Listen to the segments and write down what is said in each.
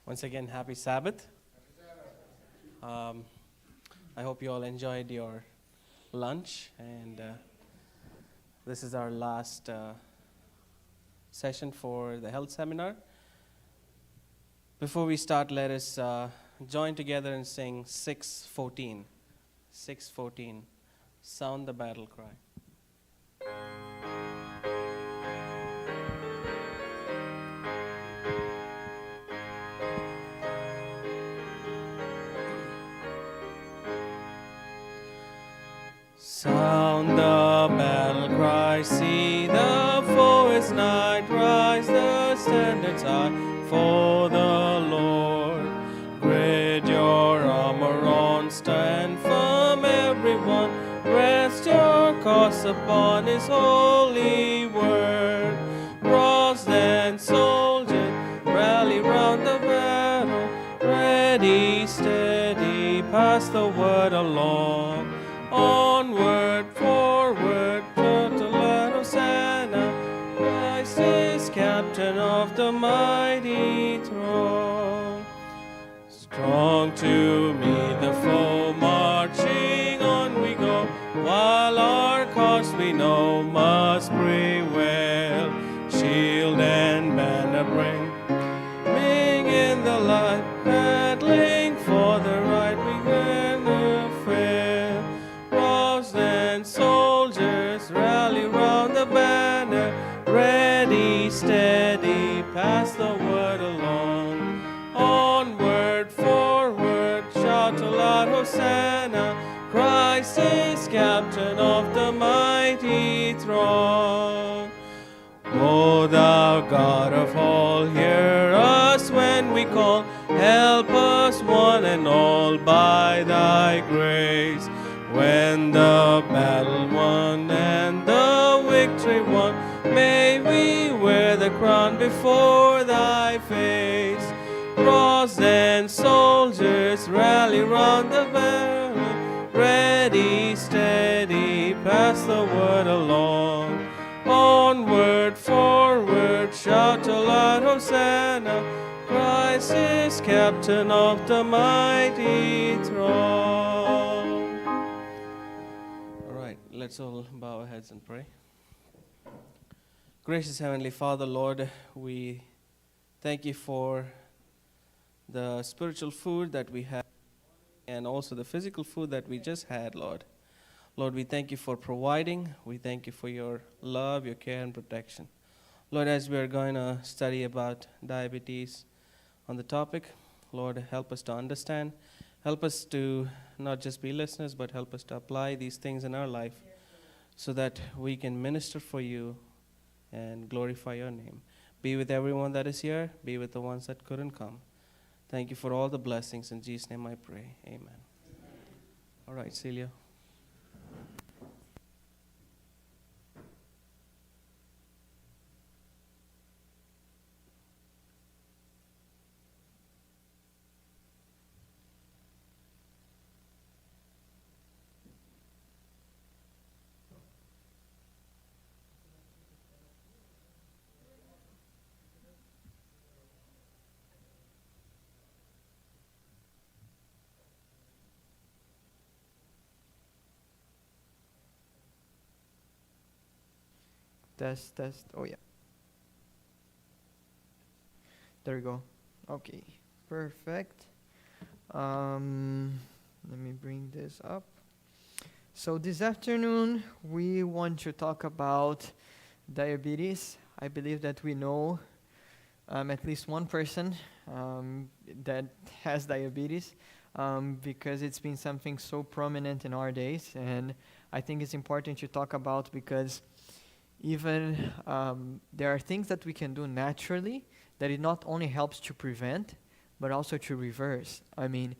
Once again, happy Sabbath. I hope you all enjoyed your lunch, and this is our last session for the health seminar. Before we start, let us join together and sing 614. 614. Sound the battle cry. Sound the battle cry, see the foe is night, rise the standards high for the Lord. Gird your armor on, stand firm everyone, rest your cause upon His holy word. Crossed and soldiers, rally round the battle, ready, steady, pass the word along. Onward, forward, turtle at Hosanna, Christ is captain of the mighty throne. Strong to meet the foe, marching on we go, while our cause we know must prevail. Shield and banner bring in the light, battling for the right we never fail. And soldiers rally round the banner, ready, steady, pass the word along. Onward, forward, shout aloud, Hosanna, Christ is captain of the mighty throne. O thou God of all, hear us when we call, help us one and all by thy grace. When the battle won and the victory won, may we wear the crown before thy face. Cross and soldiers rally round the banner, ready, steady, pass the word along. Onward, forward, shout aloud, Hosanna, Christ is captain of the mighty throne. Let's all bow our heads and pray. Gracious Heavenly Father, Lord, we thank you for the spiritual food that we had and also the physical food that we just had, Lord. Lord, we thank you for providing. We thank you for your love, your care, and protection. Lord, as we are going to study about diabetes on the topic, Lord, help us to understand. Help us to not just be listeners, but help us to apply these things in our life so that we can minister for you and glorify your name. Be with everyone that is here. Be with the ones that couldn't come. Thank you for all the blessings. In Jesus' name I pray. Amen. All right, Celia. Test. Oh, yeah. There we go. Okay. Perfect. Let me bring this up. So this afternoon, we want to talk about diabetes. I believe that we know at least one person that has diabetes because it's been something so prominent in our days. And I think it's important to talk about because even there are things that we can do naturally that it not only helps to prevent, but also to reverse. I mean,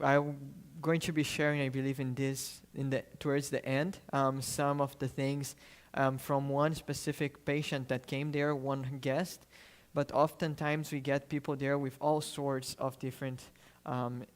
I'm going to be sharing, I believe, towards the end, some of the things from one specific patient that came there, one guest. But oftentimes we get people there with all sorts of different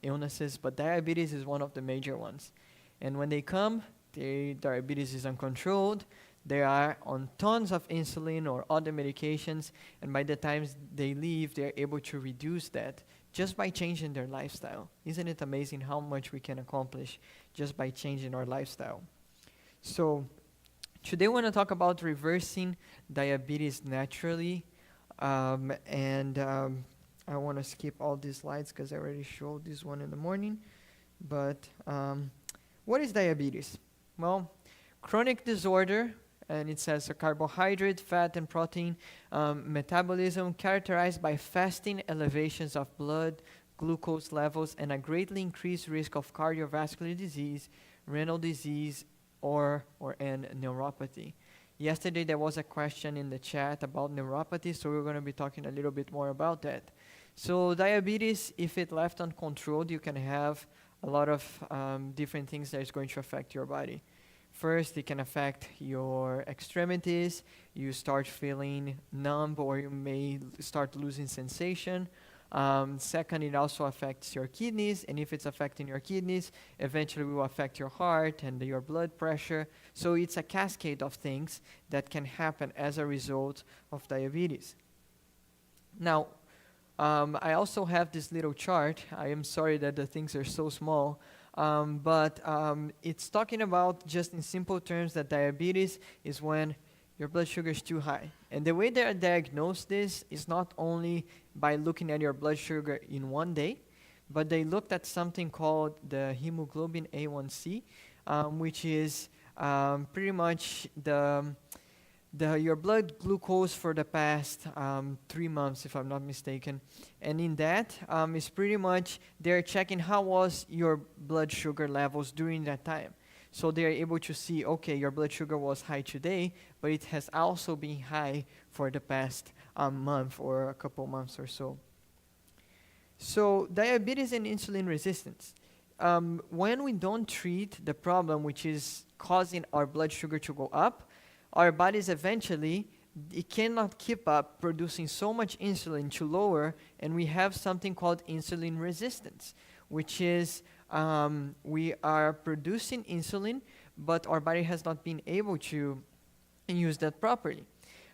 illnesses, but diabetes is one of the major ones. And when they come, their diabetes is uncontrolled. They are on tons of insulin or other medications, and by the time they leave, they're able to reduce that just by changing their lifestyle. Isn't it amazing how much we can accomplish just by changing our lifestyle? So today I want to talk about reversing diabetes naturally. I want to skip all these slides because I already showed this one in the morning. But what is diabetes? Well, chronic disorder, and it says a carbohydrate, fat, and protein metabolism characterized by fasting elevations of blood glucose levels and a greatly increased risk of cardiovascular disease, renal disease, and neuropathy. Yesterday there was a question in the chat about neuropathy, so we're going to be talking a little bit more about that. So diabetes, if it left uncontrolled, you can have a lot of different things that is going to affect your body. First, it can affect your extremities. You start feeling numb, or you may start losing sensation. Second, it also affects your kidneys, and if it's affecting your kidneys, eventually it will affect your heart and your blood pressure. So it's a cascade of things that can happen as a result of diabetes. Now, I also have this little chart. I am sorry that the things are so small, but it's talking about, just in simple terms, that diabetes is when your blood sugar is too high. And the way they diagnose this is not only by looking at your blood sugar in one day, but they looked at something called the hemoglobin A1C, which is pretty much your blood glucose for the past 3 months, if I'm not mistaken. And in that is pretty much they're checking how was your blood sugar levels during that time. So they're able to see, okay, your blood sugar was high today, but it has also been high for the past month or a couple months or so. So diabetes and insulin resistance. When we don't treat the problem, which is causing our blood sugar to go up, our bodies eventually, it cannot keep up producing so much insulin to lower, and we have something called insulin resistance, which is we are producing insulin, but our body has not been able to use that properly.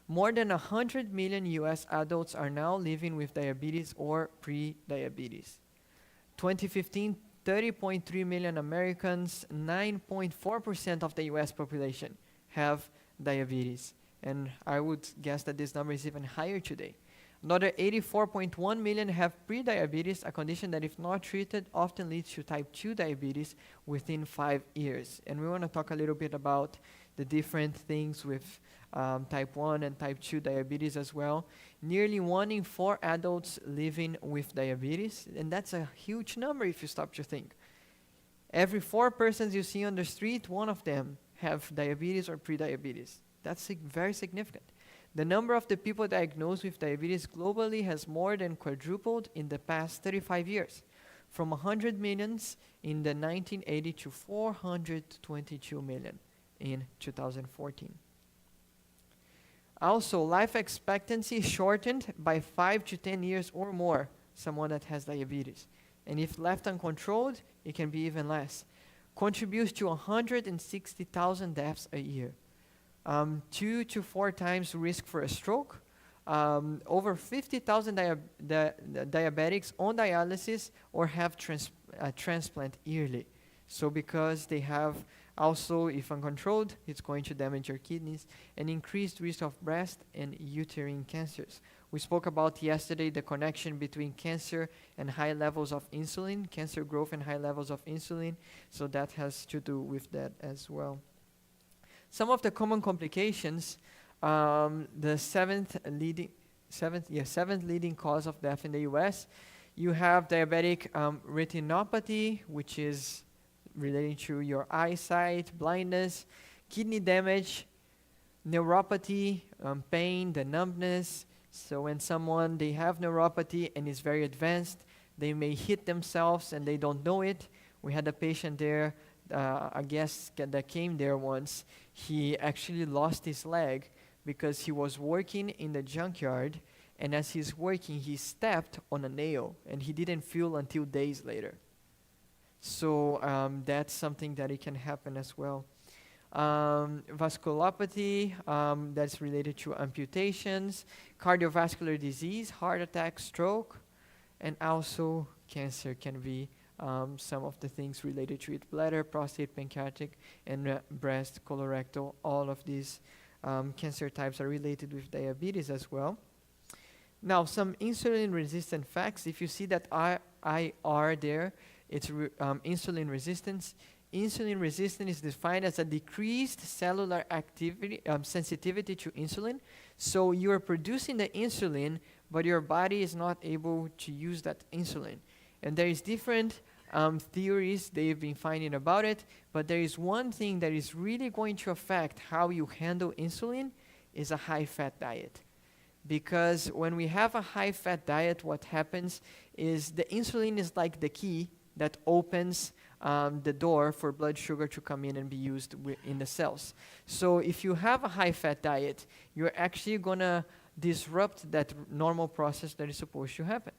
More than 100 million US adults are now living with diabetes or pre-diabetes. 2015, 30.3 million Americans, 9.4% of the US population have diabetes. And I would guess that this number is even higher today. Another 84.1 million have prediabetes, a condition that, if not treated, often leads to type 2 diabetes within 5 years. And we want to talk a little bit about the different things with type 1 and type 2 diabetes as well. Nearly 1 in 4 adults living with diabetes, and that's a huge number if you stop to think. Every 4 persons you see on the street, 1 of them have diabetes or prediabetes. That's very significant. The number of the people diagnosed with diabetes globally has more than quadrupled in the past 35 years, from 100 millions in the 1980 to 422 million in 2014. Also, life expectancy is shortened by 5 to 10 years or more, someone that has diabetes. And if left uncontrolled, it can be even less. Contributes to 160,000 deaths a year. 2 to 4 times risk for a stroke. Over 50,000 diabetics on dialysis or have transplant yearly. So because they have also, if uncontrolled, it's going to damage your kidneys, and increased risk of breast and uterine cancers. We spoke about yesterday the connection between cancer and high levels of insulin, cancer growth and high levels of insulin, so that has to do with that as well. Some of the common complications, the seventh leading cause of death in the US, you have diabetic retinopathy, which is relating to your eyesight, blindness, kidney damage, neuropathy, pain, the numbness. So when someone, they have neuropathy and is very advanced, they may hit themselves and they don't know it. We had a patient there, a guest that came there once. He actually lost his leg because he was working in the junkyard, and as he's working, he stepped on a nail, and he didn't feel until days later. So that's something that it can happen as well. Vasculopathy, that's related to amputations, cardiovascular disease, heart attack, stroke, and also cancer can be some of the things related to it: bladder, prostate, pancreatic, and breast, colorectal. All of these cancer types are related with diabetes as well. Now, some insulin-resistant facts. If you see that IR there, it's insulin resistance. Insulin resistance is defined as a decreased cellular activity, sensitivity to insulin. So you are producing the insulin, but your body is not able to use that insulin. And there is different theories they've been finding about it, but there is one thing that is really going to affect how you handle insulin is a high-fat diet. Because when we have a high-fat diet, what happens is the insulin is like the key that opens the door for blood sugar to come in and be used in the cells. So if you have a high-fat diet, you're actually going to disrupt that normal process that is supposed to happen.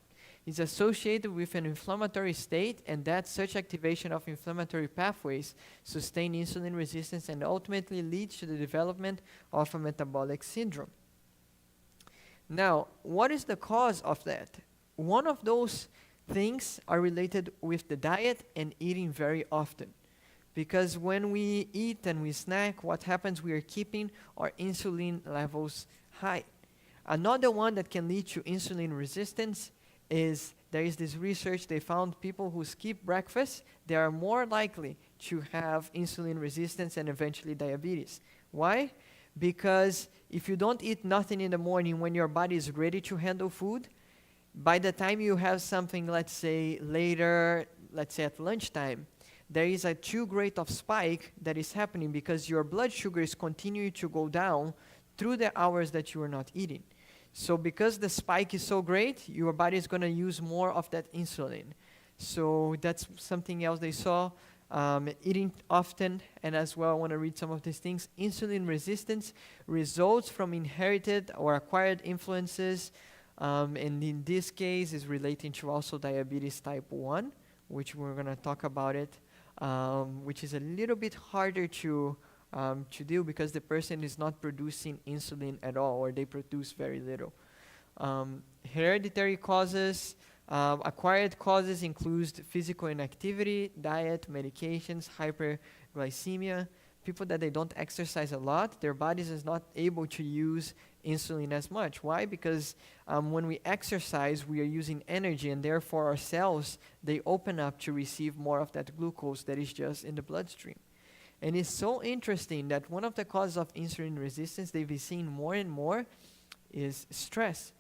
It's associated with an inflammatory state, and that such activation of inflammatory pathways sustain insulin resistance and ultimately leads to the development of a metabolic syndrome. Now, what is the cause of that? One of those things are related with the diet and eating very often. Because when we eat and we snack, what happens? We are keeping our insulin levels high. Another one that can lead to insulin resistance is there is this research, they found people who skip breakfast, they are more likely to have insulin resistance and eventually diabetes. Why? Because if you don't eat nothing in the morning when your body is ready to handle food, by the time you have something, let's say later, let's say at lunchtime, there is a too great of spike that is happening because your blood sugar is continuing to go down through the hours that you are not eating. So because the spike is so great, your body is going to use more of that insulin. So that's something else they saw. Eating often, and as well I want to read some of these things. Insulin resistance results from inherited or acquired influences, and in this case is relating to also diabetes type 1, which we're going to talk about it, which is a little bit harder to do because the person is not producing insulin at all, or they produce very little. Hereditary causes, acquired causes include physical inactivity, diet, medications, hyperglycemia. People that they don't exercise a lot, their bodies is not able to use insulin as much. Why? Because when we exercise, we are using energy, and therefore our cells, they open up to receive more of that glucose that is just in the bloodstream. And it's so interesting that one of the causes of insulin resistance they've been seeing more and more is stress.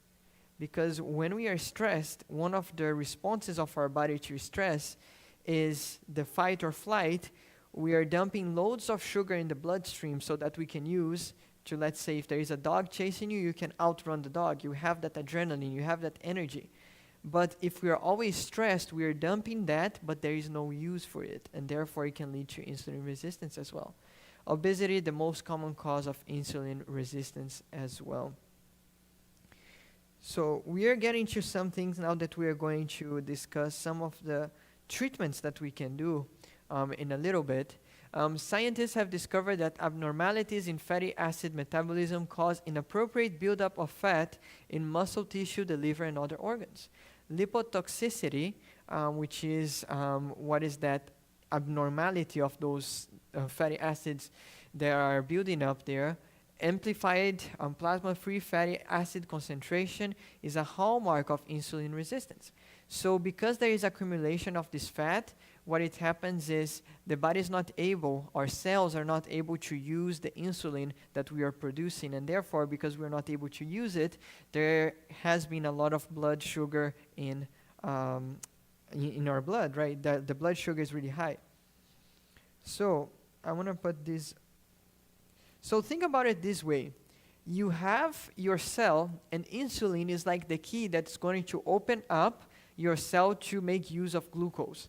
Because when we are stressed, one of the responses of our body to stress is the fight or flight. We are dumping loads of sugar in the bloodstream so that we can use to, let's say, if there is a dog chasing you, you can outrun the dog. You have that adrenaline, you have that energy. But if we are always stressed, we are dumping that, but there is no use for it, and therefore it can lead to insulin resistance as well. Obesity, the most common cause of insulin resistance as well. So we are getting to some things now that we are going to discuss some of the treatments that we can do in a little bit. Scientists have discovered that abnormalities in fatty acid metabolism cause inappropriate buildup of fat in muscle tissue, the liver, and other organs. Lipotoxicity, which is what is that abnormality of those fatty acids that are building up there. Amplified plasma-free fatty acid concentration is a hallmark of insulin resistance. So because there is accumulation of this fat, what it happens is the body is not able, our cells are not able to use the insulin that we are producing, and therefore, because we're not able to use it, there has been a lot of blood sugar in our blood, right? The blood sugar is really high. So I want to put this. So think about it this way. You have your cell, and insulin is like the key that's going to open up your cell to make use of glucose.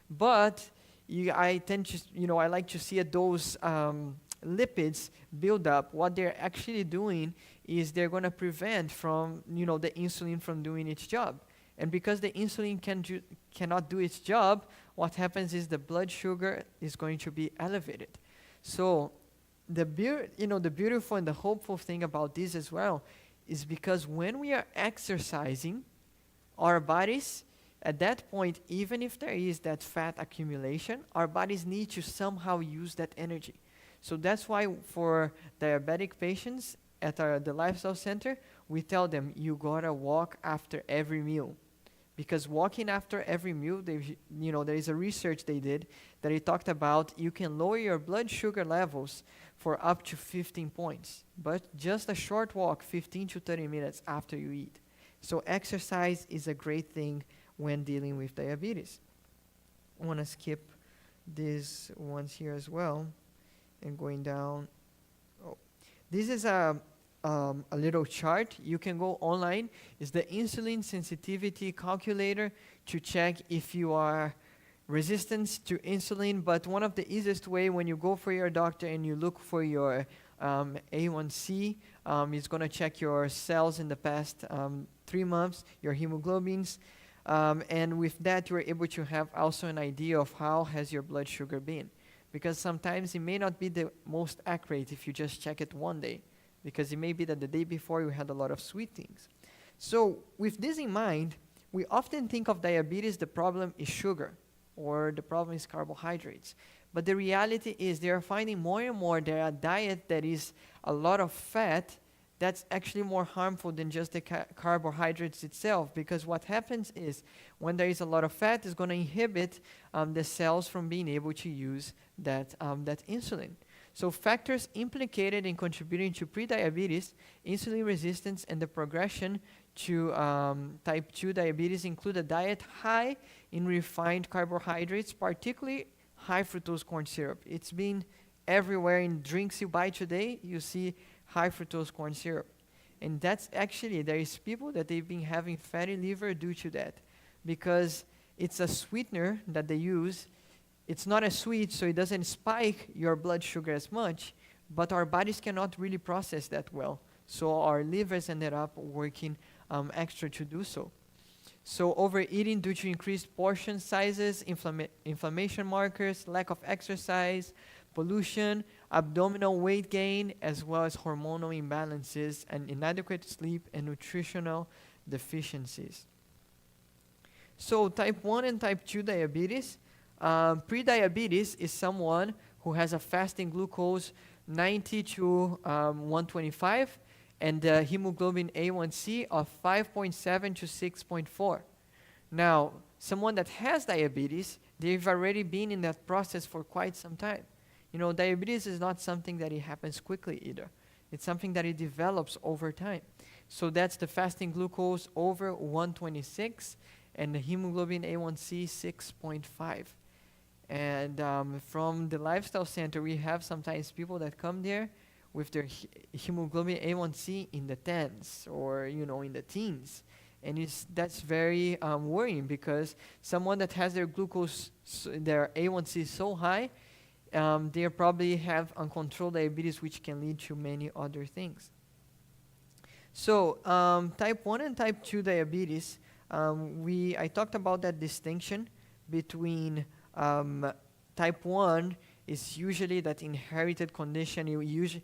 But I like to see those lipids build up. What they're actually doing is they're going to prevent from, the insulin from doing its job. And because the insulin cannot do its job, what happens is the blood sugar is going to be elevated. So the beautiful and the hopeful thing about this as well is because when we are exercising, our bodies, at that point, even if there is that fat accumulation, our bodies need to somehow use that energy. So that's why for diabetic patients at the Lifestyle Center, we tell them, you gotta walk after every meal. Because walking after every meal, there is a research they did that it talked about you can lower your blood sugar levels for up to 15 points. But just a short walk, 15 to 30 minutes after you eat. So exercise is a great thing when dealing with diabetes. I want to skip these ones here as well. And going down. Oh, this is a little chart. You can go online. It's the insulin sensitivity calculator to check if you are resistant to insulin. But one of the easiest way when you go for your doctor and you look for your A1C, it's going to check your cells in the past 3 months, your hemoglobins. And with that, you're able to have also an idea of how has your blood sugar been. Because sometimes it may not be the most accurate if you just check it one day. Because it may be that the day before you had a lot of sweet things. So with this in mind, we often think of diabetes, the problem is sugar, or the problem is carbohydrates. But the reality is they are finding more and more that a diet that is a lot of fat, that's actually more harmful than just the carbohydrates itself. Because what happens is when there is a lot of fat, it's going to inhibit the cells from being able to use that insulin. So factors implicated in contributing to prediabetes, insulin resistance, and the progression to type 2 diabetes include a diet high in refined carbohydrates, particularly high fructose corn syrup. It's been everywhere in drinks you buy today, you see high fructose corn syrup. And that's actually, there is people that they've been having fatty liver due to that. Because it's a sweetener that they use. It's not as sweet, so it doesn't spike your blood sugar as much, but our bodies cannot really process that well. So our livers ended up working extra to do so. So overeating due to increased portion sizes, inflammation markers, lack of exercise, pollution, abdominal weight gain, as well as hormonal imbalances and inadequate sleep and nutritional deficiencies. So type 1 and type 2 diabetes. Prediabetes is someone who has a fasting glucose 90 to 125 and the hemoglobin A1C of 5.7 to 6.4. Now, someone that has diabetes, they've already been in that process for quite some time. You know, diabetes is not something that it happens quickly either. It's something that it develops over time. So that's the fasting glucose over 126 and the hemoglobin A1C 6.5. And from the Lifestyle Center, we have sometimes people that come there with their hemoglobin A1C in the 10s or, in the teens. And that's very worrying because someone that has their glucose, their A1C so high, they probably have uncontrolled diabetes, which can lead to many other things. So type 1 and type 2 diabetes, I talked about that distinction between type 1 is usually that inherited condition. It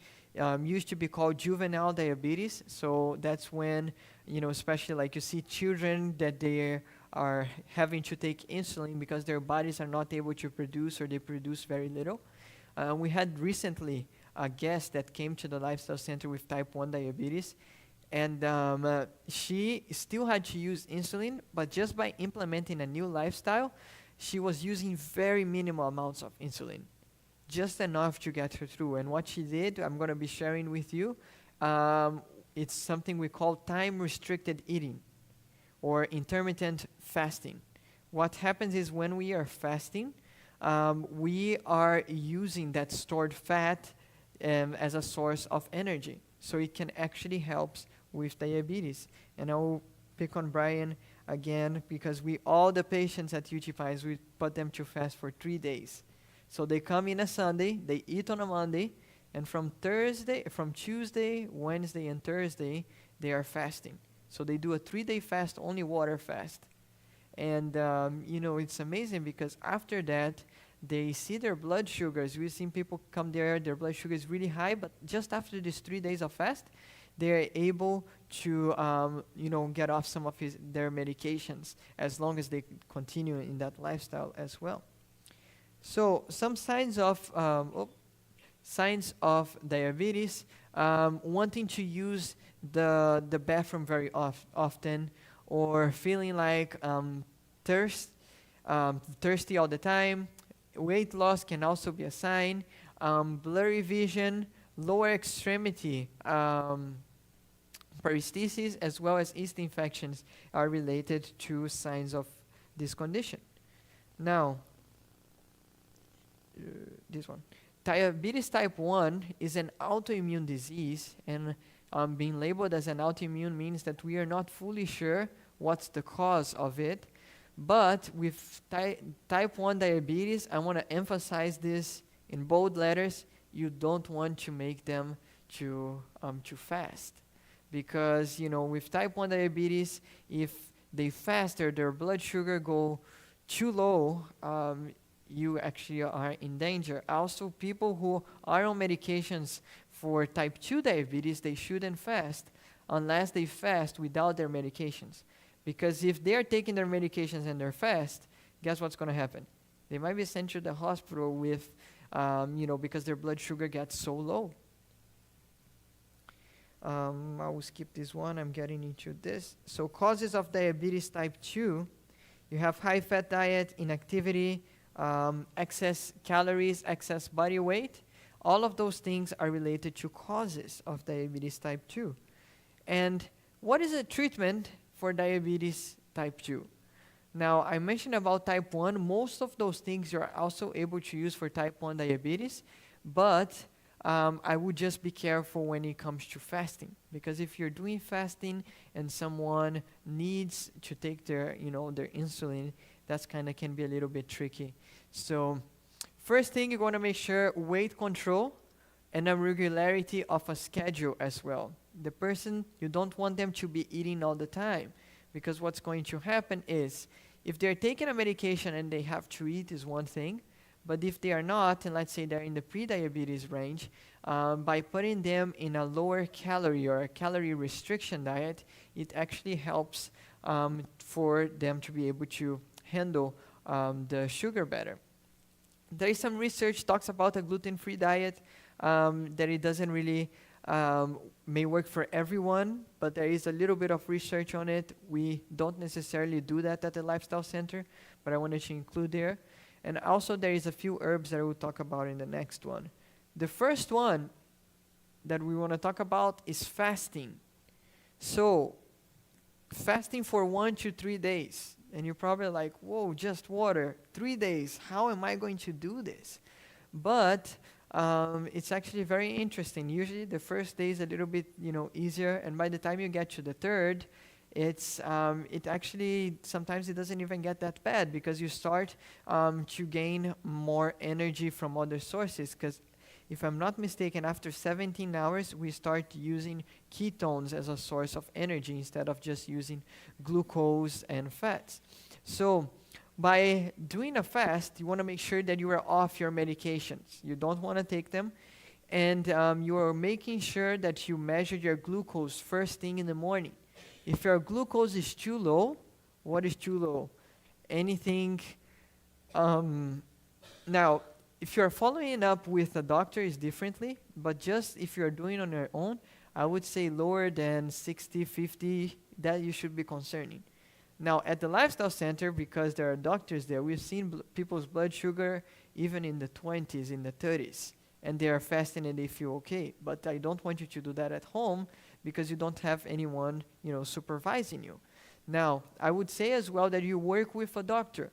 used to be called juvenile diabetes. So that's when, especially like you see children that they are having to take insulin because their bodies are not able to produce or they produce very little. We had recently a guest that came to the Lifestyle Center with type 1 diabetes. And she still had to use insulin, but just by implementing a new lifestyle, she was using very minimal amounts of insulin, just enough to get her through. And what she did, I'm going to be sharing with you. It's something we call time-restricted eating or intermittent fasting. What happens is when we are fasting, we are using that stored fat as a source of energy. So it can actually help with diabetes. And I will pick on Brian again because all the patients at UT Pines, we put them to fast for 3 days. So they come in a Sunday, they eat on a Monday, and from Tuesday, Wednesday, and Thursday, they are fasting. So they do a 3-day fast, only water fast. And, it's amazing because after that, they see their blood sugars. We've seen people come there, their blood sugar is really high, but just after these 3 days of fast, they're able to get off some of their medications as long as they continue in that lifestyle as well. So some signs of diabetes: wanting to use the bathroom very often, or feeling like thirsty all the time. Weight loss can also be a sign. Blurry vision, lower extremity paresthesis, as well as yeast infections are related to signs of this condition. Now, this one. Diabetes type 1 is an autoimmune disease, and being labeled as an autoimmune means that we are not fully sure what's the cause of it. But with type 1 diabetes, I want to emphasize this in bold letters: you don't want to make them to fast. Because, with type 1 diabetes, if they fast or their blood sugar go too low, you actually are in danger. Also, people who are on medications for type 2 diabetes, they shouldn't fast unless they fast without their medications. Because if they're taking their medications and they're fast, guess what's going to happen? They might be sent to the hospital with, because their blood sugar gets so low. I will skip this one. I'm getting into this. So causes of diabetes type 2, you have high-fat diet, inactivity, excess calories, excess body weight. All of those things are related to causes of diabetes type 2. And what is the treatment for diabetes type 2? Now, I mentioned about type 1. Most of those things you're also able to use for type 1 diabetes, but I would just be careful when it comes to fasting, because if you're doing fasting and someone needs to take their insulin, that's kind of can be a little bit tricky. So first thing, you're going to make sure weight control and a regularity of a schedule as well. The person, you don't want them to be eating all the time, because what's going to happen is, if they're taking a medication and they have to eat is one thing, but if they are not, and let's say they're in the pre-diabetes range, by putting them in a lower calorie or a calorie restriction diet, it actually helps for them to be able to handle the sugar better. There is some research talks about a gluten-free diet, that it doesn't really may work for everyone, but there is a little bit of research on it. We don't necessarily do that at the Lifestyle Center, but I wanted to include there. And also there is a few herbs that I will talk about in the next one. The first one that we want to talk about is fasting. So, fasting for 1 to 3 days. And you're probably like, whoa, just water, 3 days. How am I going to do this? But it's actually very interesting. Usually the first day is a little bit, easier. And by the time you get to the third, it actually, sometimes it doesn't even get that bad, because you start to gain more energy from other sources. Because if I'm not mistaken, after 17 hours, we start using ketones as a source of energy instead of just using glucose and fats. So by doing a fast, you want to make sure that you are off your medications. You don't want to take them. And you are making sure that you measure your glucose first thing in the morning. If your glucose is too low, what is too low? Anything. Now, if you're following up with a doctor, is differently, but just if you're doing on your own, I would say lower than 60, 50, that you should be concerning. Now, at the Lifestyle Center, because there are doctors there, we've seen people's blood sugar even in the 20s, in the 30s, and they are fasting and they feel okay. But I don't want you to do that at home, because you don't have anyone, supervising you. Now, I would say as well that you work with a doctor,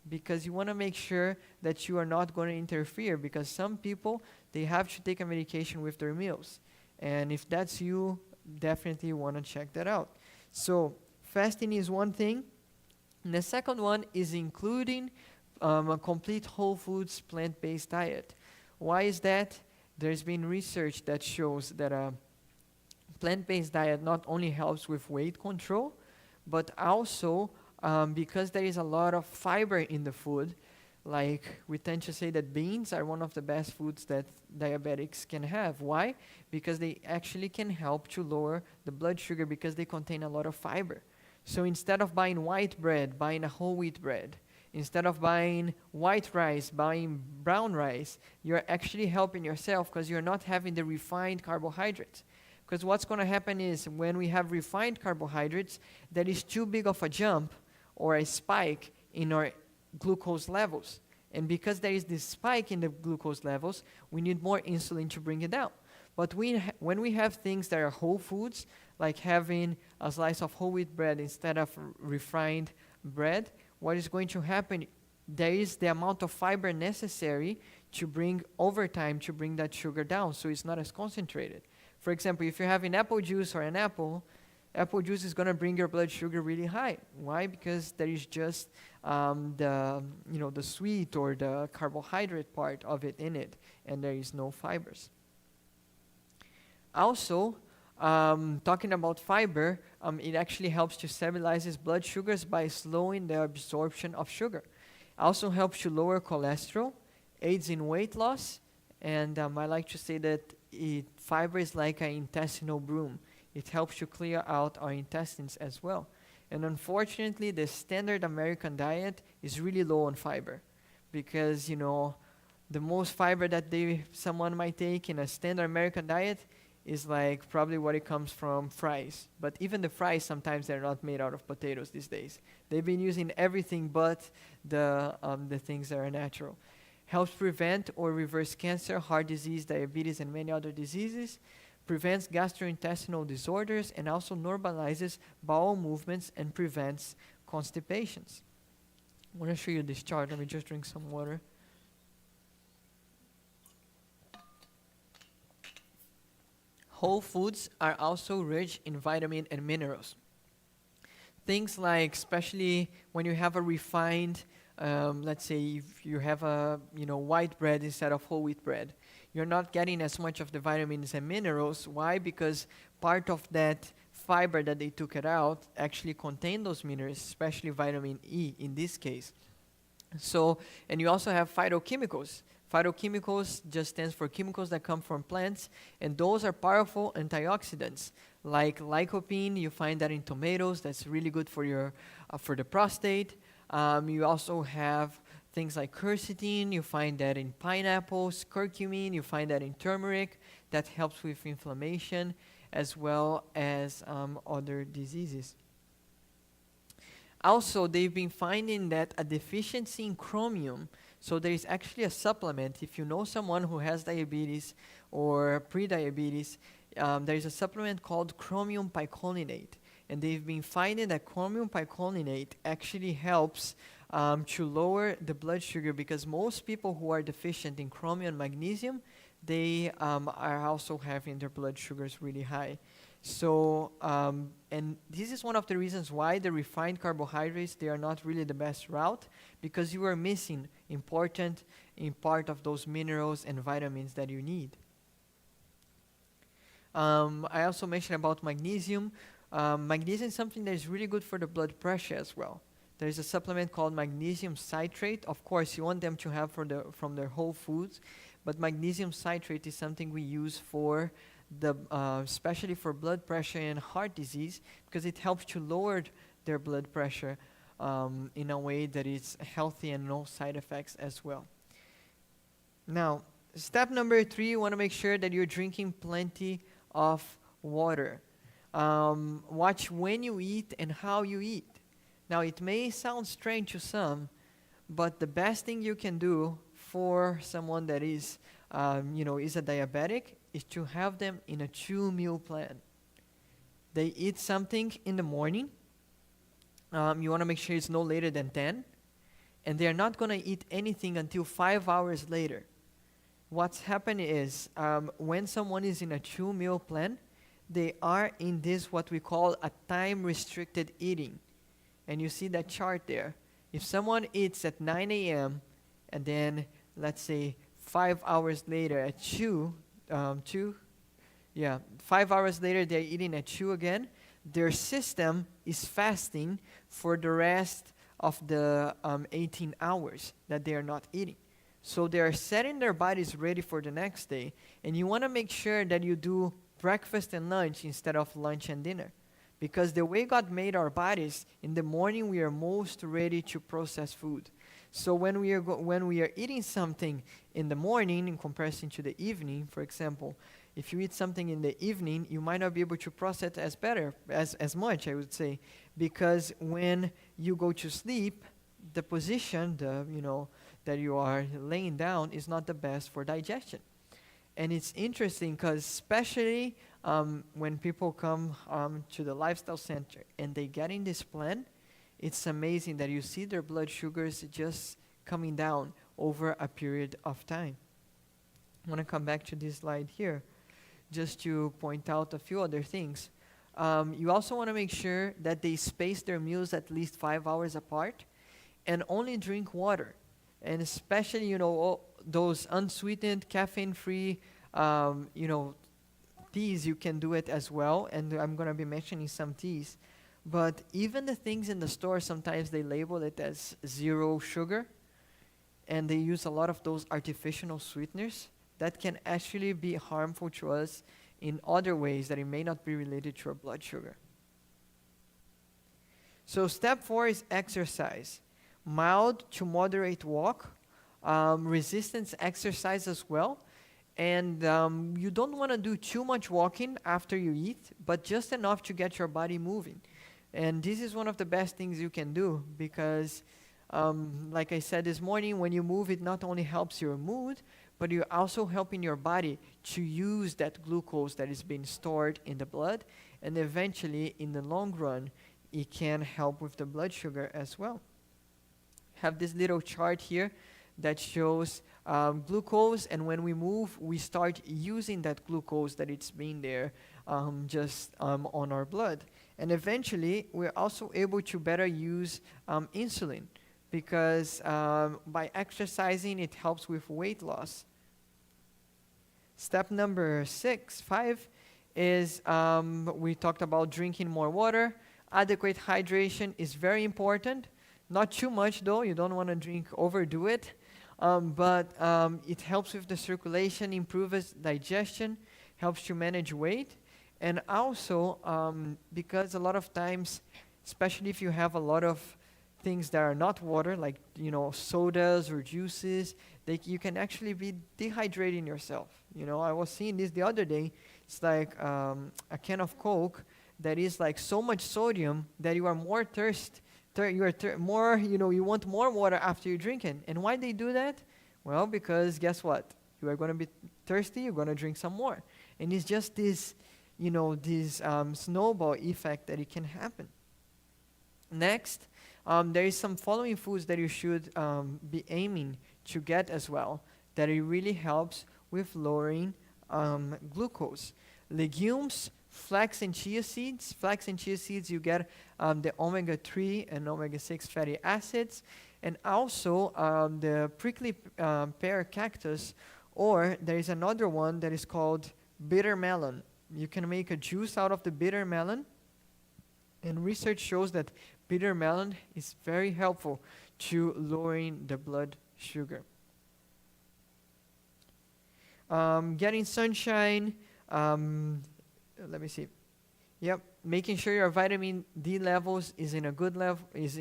because you want to make sure that you are not going to interfere, because some people, they have to take a medication with their meals. And if that's you, definitely want to check that out. So fasting is one thing. And the second one is including a complete whole foods plant-based diet. Why is that? There's been research that shows that a plant-based diet not only helps with weight control, but also because there is a lot of fiber in the food, Like, we tend to say that beans are one of the best foods that diabetics can have. Why? Because they actually can help to lower the blood sugar because they contain a lot of fiber. So instead of buying white bread, buying a whole wheat bread. Instead of buying white rice, buying brown rice, you're actually helping yourself because you're not having the refined carbohydrates. Because what's going to happen is when we have refined carbohydrates, there is too big of a jump or a spike in our glucose levels. And because there is this spike in the glucose levels, we need more insulin to bring it down. But when we have things that are whole foods, like having a slice of whole wheat bread instead of refined bread, what is going to happen, there is the amount of fiber necessary to bring, over time, to bring that sugar down, so it's not as concentrated. For example, if you're having apple juice or an apple juice is going to bring your blood sugar really high. Why? Because there is just the sweet or the carbohydrate part of it in it, and there is no fibers. Also, talking about fiber, it actually helps to stabilize blood sugars by slowing the absorption of sugar. Also helps to lower cholesterol, aids in weight loss, and I like to say that fiber is like an intestinal broom. It helps to clear out our intestines as well. And unfortunately, the standard American diet is really low on fiber because, the most fiber that someone might take in a standard American diet is like probably what it comes from fries. But even the fries, sometimes they're not made out of potatoes these days. They've been using everything but the things that are natural. Helps prevent or reverse cancer, heart disease, diabetes, and many other diseases. Prevents gastrointestinal disorders and also normalizes bowel movements and prevents constipations. I want to show you this chart. Let me just drink some water. Whole foods are also rich in vitamin and minerals. Things like, especially when you have a refined, let's say if you have a white bread instead of whole wheat bread, you're not getting as much of the vitamins and minerals. Why? Because part of that fiber that they took it out actually contained those minerals, especially vitamin E in this case. So, and you also have phytochemicals. Phytochemicals just stands for chemicals that come from plants, and those are powerful antioxidants. Like lycopene, you find that in tomatoes. That's really good for for the prostate. You also have things like quercetin. You find that in pineapples. Curcumin, you find that in turmeric. That helps with inflammation as well as other diseases. Also, they've been finding that a deficiency in chromium, so there is actually a supplement. If you know someone who has diabetes or pre-diabetes, there is a supplement called chromium picolinate. And they've been finding that chromium picolinate actually helps to lower the blood sugar, because most people who are deficient in chromium and magnesium, they are also having their blood sugars really high. So, and this is one of the reasons why the refined carbohydrates, they are not really the best route, because you are missing important part of those minerals and vitamins that you need. I also mentioned about magnesium. Magnesium is something that is really good for the blood pressure as well. There is a supplement called magnesium citrate. Of course, you want them to have from their whole foods, but magnesium citrate is something we use for especially for blood pressure and heart disease, because it helps to lower their blood pressure in a way that is healthy and no side effects as well. Now, step number 3, you want to make sure that you're drinking plenty of water. Watch when you eat and how you eat. Now, it may sound strange to some, but the best thing you can do for someone that is a diabetic is to have them in a 2-meal plan. They eat something in the morning. You want to make sure it's no later than 10. And they're not going to eat anything until 5 hours later. What's happened is when someone is in a 2-meal plan, they are in this what we call a time-restricted eating. And you see that chart there. If someone eats at 9 a.m. and then, let's say, 5 hours later at 5 hours later they're eating at 2 again, their system is fasting for the rest of the 18 hours that they are not eating. So they are setting their bodies ready for the next day, and you want to make sure that you do breakfast and lunch instead of lunch and dinner. Because the way God made our bodies, in the morning we are most ready to process food. So when we are eating something in the morning in comparison to the evening, for example, if you eat something in the evening, you might not be able to process as much, I would say, because when you go to sleep, the position, that you are laying down is not the best for digestion. And it's interesting because especially when people come to the lifestyle center and they get in this plan, it's amazing that you see their blood sugars just coming down over a period of time. I want to come back to this slide here just to point out a few other things. You also want to make sure that they space their meals at least 5 hours apart and only drink water. And especially, those unsweetened, caffeine-free, teas, you can do it as well. And I'm going to be mentioning some teas. But even the things in the store, sometimes they label it as 0 sugar. And they use a lot of those artificial sweeteners that can actually be harmful to us in other ways that it may not be related to our blood sugar. So step 4 is exercise. Mild to moderate walk, resistance exercise as well. And you don't want to do too much walking after you eat, but just enough to get your body moving. And this is one of the best things you can do because, like I said this morning, when you move, it not only helps your mood, but you're also helping your body to use that glucose that is being stored in the blood. And eventually, in the long run, it can help with the blood sugar as well. Have this little chart here that shows glucose, and when we move, we start using that glucose that it's been there on our blood. And eventually, we're also able to better use insulin because by exercising, it helps with weight loss. Step number 5 is we talked about drinking more water. Adequate hydration is very important. Not too much though, you don't want to overdo it, but it helps with the circulation, improves digestion, helps you manage weight, and also because a lot of times, especially if you have a lot of things that are not water, like sodas or juices, you can actually be dehydrating yourself. I was seeing this the other day. It's like a can of Coke that is like so much sodium that you are more thirsty. You want more water after you drink it. And why they do that? Well, because guess what? You are going to be thirsty, you're going to drink some more. And it's just this, snowball effect that it can happen. Next, there is some following foods that you should be aiming to get as well, that it really helps with lowering glucose. Legumes, flax and chia seeds. Flax and chia seeds, you get the omega-3 and omega-6 fatty acids, and also the prickly pear cactus, or there is another one that is called bitter melon. You can make a juice out of the bitter melon, and research shows that bitter melon is very helpful to lowering the blood sugar. Getting sunshine, let me see. Yep, making sure your vitamin D levels is in a good level, is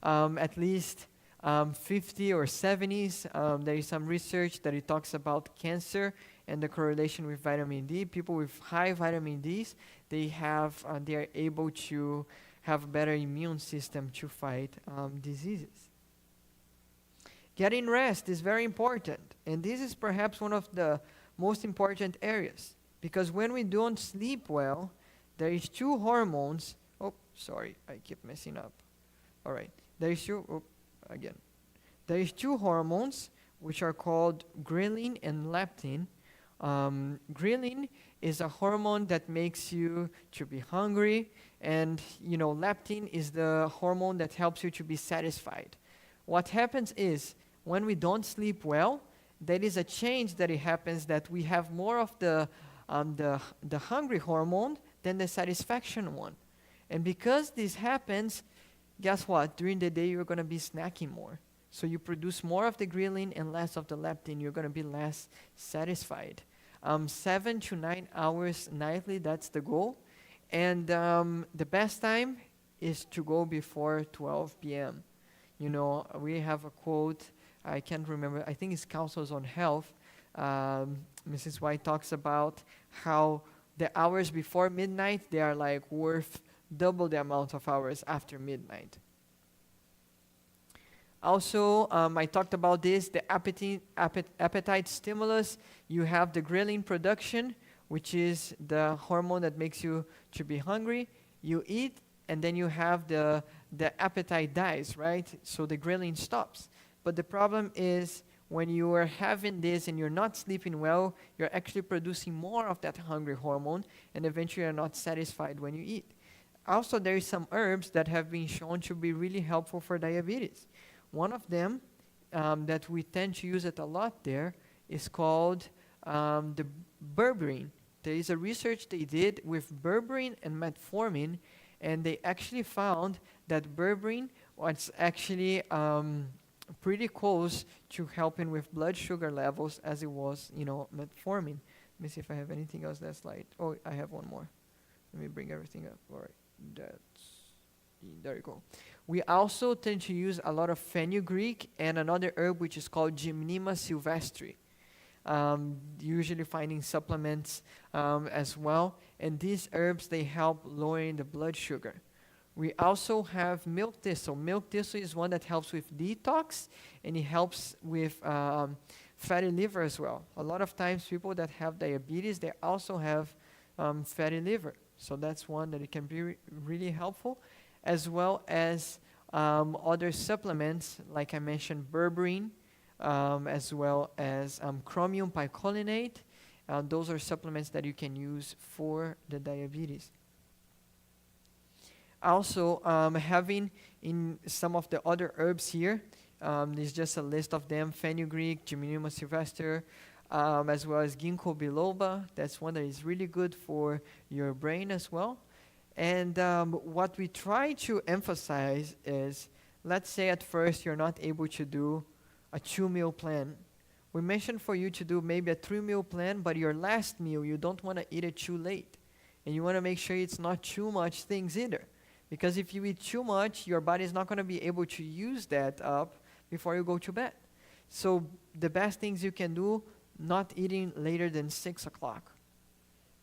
at least 50 or 70s. There is some research that it talks about cancer and the correlation with vitamin D. People with high vitamin Ds, they are able to have a better immune system to fight diseases. Getting rest is very important, and this is perhaps one of the most important areas. Because when we don't sleep well, there is 2 hormones. Oh, sorry, I keep messing up. All right, there is 2 hormones which are called ghrelin and leptin. Ghrelin is a hormone that makes you to be hungry, and leptin is the hormone that helps you to be satisfied. What happens is when we don't sleep well, there is a change that it happens that we have more of the hungry hormone than the satisfaction one. And because this happens, guess what? During the day, you're going to be snacking more. So you produce more of the ghrelin and less of the leptin. You're going to be less satisfied. 7 to 9 hours nightly, that's the goal. And the best time is to go before 12 p.m. You know, we have a quote, I can't remember, I think it's Councils on Health. Mrs. White talks about how the hours before midnight, they are like worth double the amount of hours after midnight. Also, I talked about this, the appetite stimulus. You have the ghrelin production, which is the hormone that makes you to be hungry. You eat, and then you have the appetite dies, right? So the ghrelin stops. But the problem is when you are having this and you're not sleeping well, you're actually producing more of that hungry hormone, and eventually you're not satisfied when you eat. Also, there is some herbs that have been shown to be really helpful for diabetes. One of them that we tend to use it a lot there is called the berberine. There is a research they did with berberine and metformin, and they actually found that berberine was actually pretty close to helping with blood sugar levels as it was, metformin. Let me see if I have anything else that's light. Oh, I have one more. Let me bring everything up. All right, there you go. We also tend to use a lot of fenugreek and another herb which is called Gymnema sylvestre. Usually finding supplements as well. And these herbs, they help lowering the blood sugar. We also have milk thistle. Milk thistle is one that helps with detox, and it helps with fatty liver as well. A lot of times people that have diabetes, they also have fatty liver. So that's one that it can be really helpful, as well as other supplements, like I mentioned, berberine, as well as chromium picolinate. Those are supplements that you can use for the diabetes. Also, having in some of the other herbs here, there's just a list of them: fenugreek, Gymnema sylvestre, as well as ginkgo biloba. That's one that is really good for your brain as well. And what we try to emphasize is, let's say at first you're not able to do a 2-meal plan. We mentioned for you to do maybe a 3-meal plan, but your last meal, you don't want to eat it too late. And you want to make sure it's not too much things either. Because if you eat too much, your body is not going to be able to use that up before you go to bed. So the best things you can do, not eating later than 6 o'clock.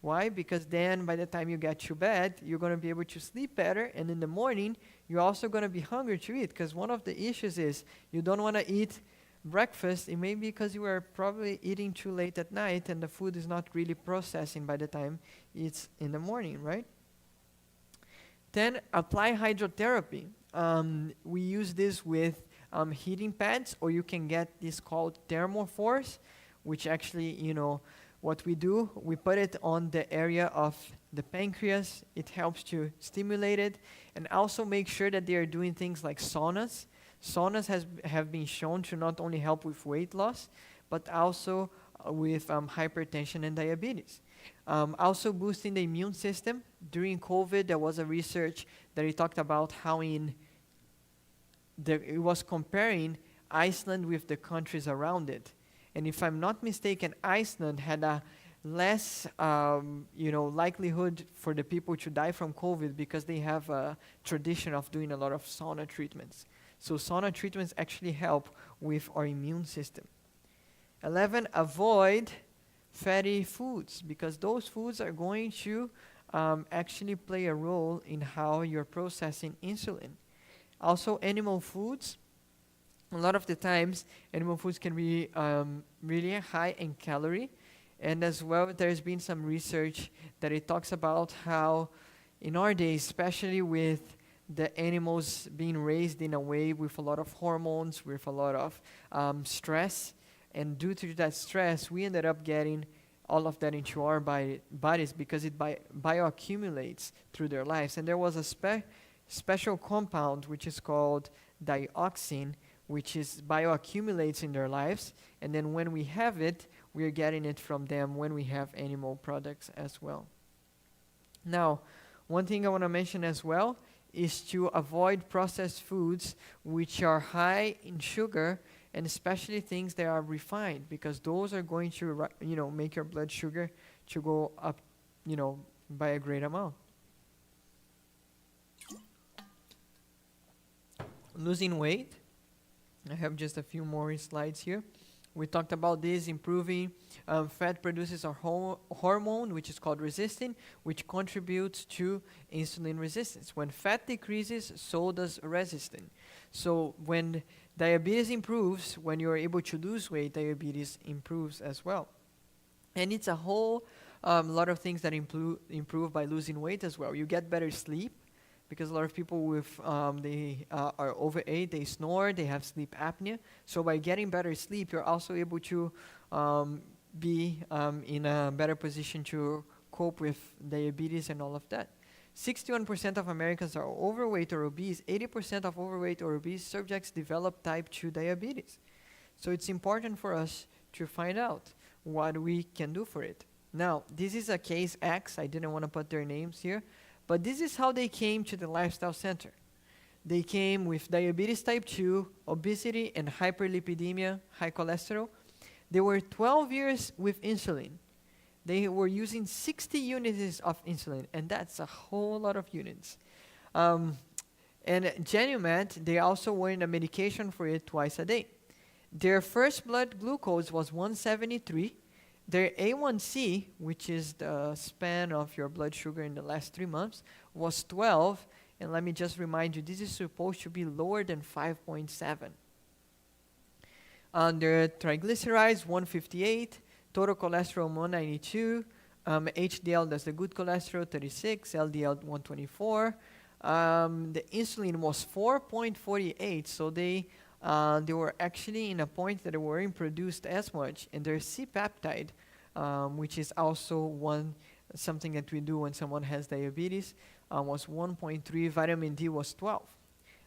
Why? Because then by the time you get to bed, you're going to be able to sleep better, and in the morning, you're also going to be hungry to eat, because one of the issues is you don't want to eat breakfast. It may be because you are probably eating too late at night, and the food is not really processing by the time it's in the morning, right? Then apply hydrotherapy. We use this with heating pads, or you can get this called thermoforce, which actually, what we do, we put it on the area of the pancreas. It helps to stimulate it, and also make sure that they are doing things like saunas. Saunas have been shown to not only help with weight loss, but also with hypertension and diabetes. Also boosting the immune system. During COVID, there was a research that it talked about how it was comparing Iceland with the countries around it. And if I'm not mistaken, Iceland had a less, likelihood for the people to die from COVID because they have a tradition of doing a lot of sauna treatments. So sauna treatments actually help with our immune system. 11, avoid fatty foods, because those foods are going to actually play a role in how you're processing insulin. Also, animal foods. A lot of the times, animal foods can be really high in calorie. And as well, there's been some research that it talks about how in our days, especially with the animals being raised in a way with a lot of hormones, with a lot of stress, and due to that stress, we ended up getting all of that into our bodies because it bioaccumulates through their lives. And there was a special compound which is called dioxin, which is bioaccumulates in their lives, and then when we have it, we are getting it from them when we have animal products as well. Now, one thing I want to mention as well is to avoid processed foods which are high in sugar, and especially things that are refined, because those are going to make your blood sugar to go up by a great amount. Losing weight. I have just a few more slides here. We talked about this improving. Fat produces a hormone which is called resistin, which contributes to insulin resistance. When fat decreases, so does resistin. So when diabetes improves, when you're able to lose weight, diabetes improves as well. And it's a whole lot of things that improve by losing weight as well. You get better sleep, because a lot of people with they are overweight, they snore, they have sleep apnea. So by getting better sleep, you're also able to be in a better position to cope with diabetes and all of that. 61% of Americans are overweight or obese. 80% of overweight or obese subjects develop type 2 diabetes. So it's important for us to find out what we can do for it. Now, this is a case X. I didn't want to put their names here. But this is how they came to the lifestyle center. They came with diabetes type 2, obesity, and hyperlipidemia, high cholesterol. They were 12 years with insulin. They were using 60 units of insulin, and that's a whole lot of units. And Genumet, they also were in a medication for it twice a day. Their first blood glucose was 173. Their A1C, which is the span of your blood sugar in the last 3 months, was 12. And let me just remind you, this is supposed to be lower than 5.7. Their triglycerides, 158. Total cholesterol, 192. HDL, that's the good cholesterol, 36. LDL, 124. The insulin was 4.48, so they were actually in a point that they weren't produced as much. And their C-peptide, which is also something that we do when someone has diabetes, was 1.3. Vitamin D was 12.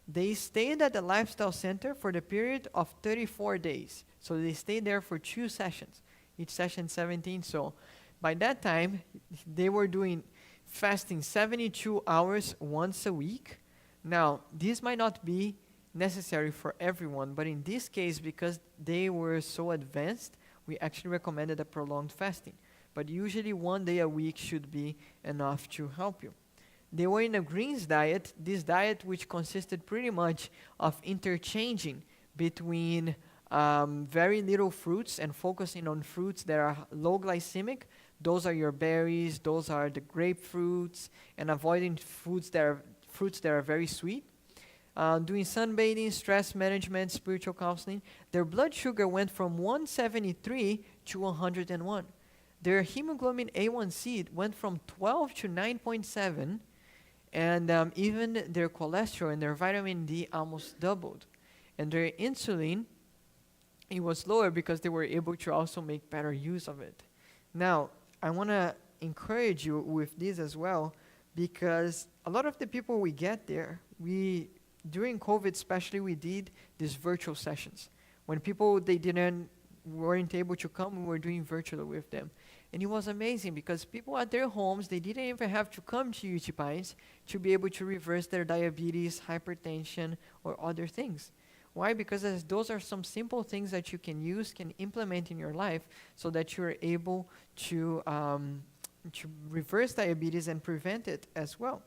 They stayed at the lifestyle center for the period of 34 days. So they stayed there for 2 sessions, each session 17. So by that time, they were doing fasting 72 hours once a week. Now, this might not be necessary for everyone, but in this case, because they were so advanced, we actually recommended a prolonged fasting. But usually 1 day a week should be enough to help you. They were in a greens diet, this diet which consisted pretty much of interchanging between very little fruits and focusing on fruits that are low glycemic. Those are your berries, those are the grapefruits, and avoiding fruits that are very sweet. Doing sunbathing, stress management, spiritual counseling. Their blood sugar went from 173 to 101. Their hemoglobin A1C went from 12 to 9.7, and even their cholesterol and their vitamin D almost doubled. And their insulin, it was lower because they were able to also make better use of it. Now, I want to encourage you with this as well, because a lot of the people we get there, during COVID especially, we did these virtual sessions. When people, weren't able to come, we were doing virtual with them. And it was amazing because people at their homes, they didn't even have to come to UT Pines to be able to reverse their diabetes, hypertension, or other things. Why? Because those are some simple things that you can implement in your life so that you're able to reverse diabetes and prevent it as well.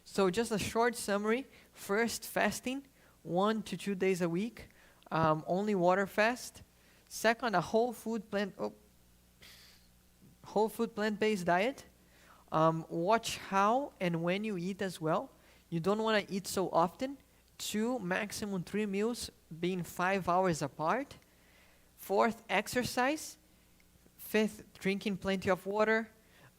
So just a short summary. First, fasting, 1 to 2 days a week, only water fast. Second, a whole food plant-based diet. Watch how and when you eat as well. You don't want to eat so often. 2, maximum 3 meals being 5 hours apart. 4th, exercise. 5th, drinking plenty of water.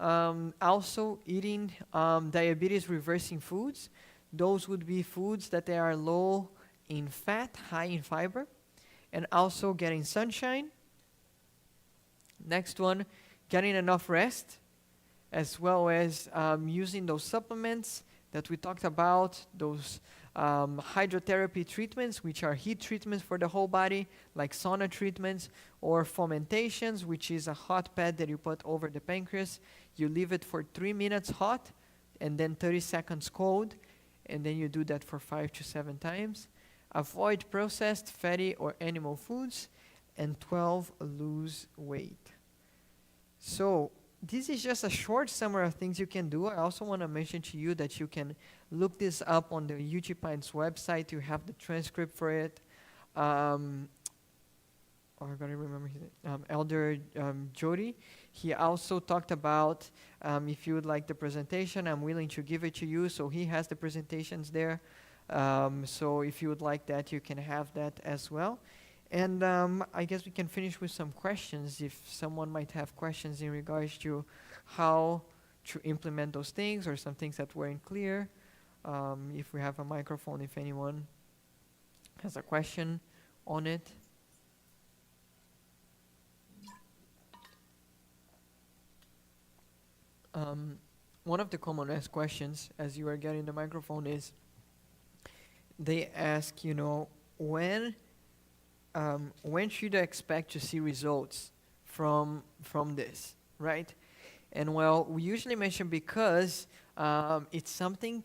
Also eating diabetes reversing foods. Those would be foods that they are low in fat, high in fiber. And also getting sunshine. Next one, getting enough rest, as well as using those supplements that we talked about, those hydrotherapy treatments, which are heat treatments for the whole body, like sauna treatments, or fomentations, which is a hot pad that you put over the pancreas. You leave it for 3 minutes hot, and then 30 seconds cold, and then you do that for 5 to 7 times. Avoid processed, fatty, or animal foods, and 12, lose weight. So this is just a short summary of things you can do. I also want to mention to you that you can look this up on the UT Pines website. You have the transcript for it. I gotta remember his name. Elder Jody. He also talked about if you would like the presentation, I'm willing to give it to you. So he has the presentations there. So if you would like that, you can have that as well. And I guess we can finish with some questions if someone might have questions in regards to how to implement those things or some things that weren't clear. If we have a microphone, if anyone has a question on it. One of the common asked questions as you are getting the microphone is, they ask, when should I expect to see results from this, right? And well, we usually mention because it's something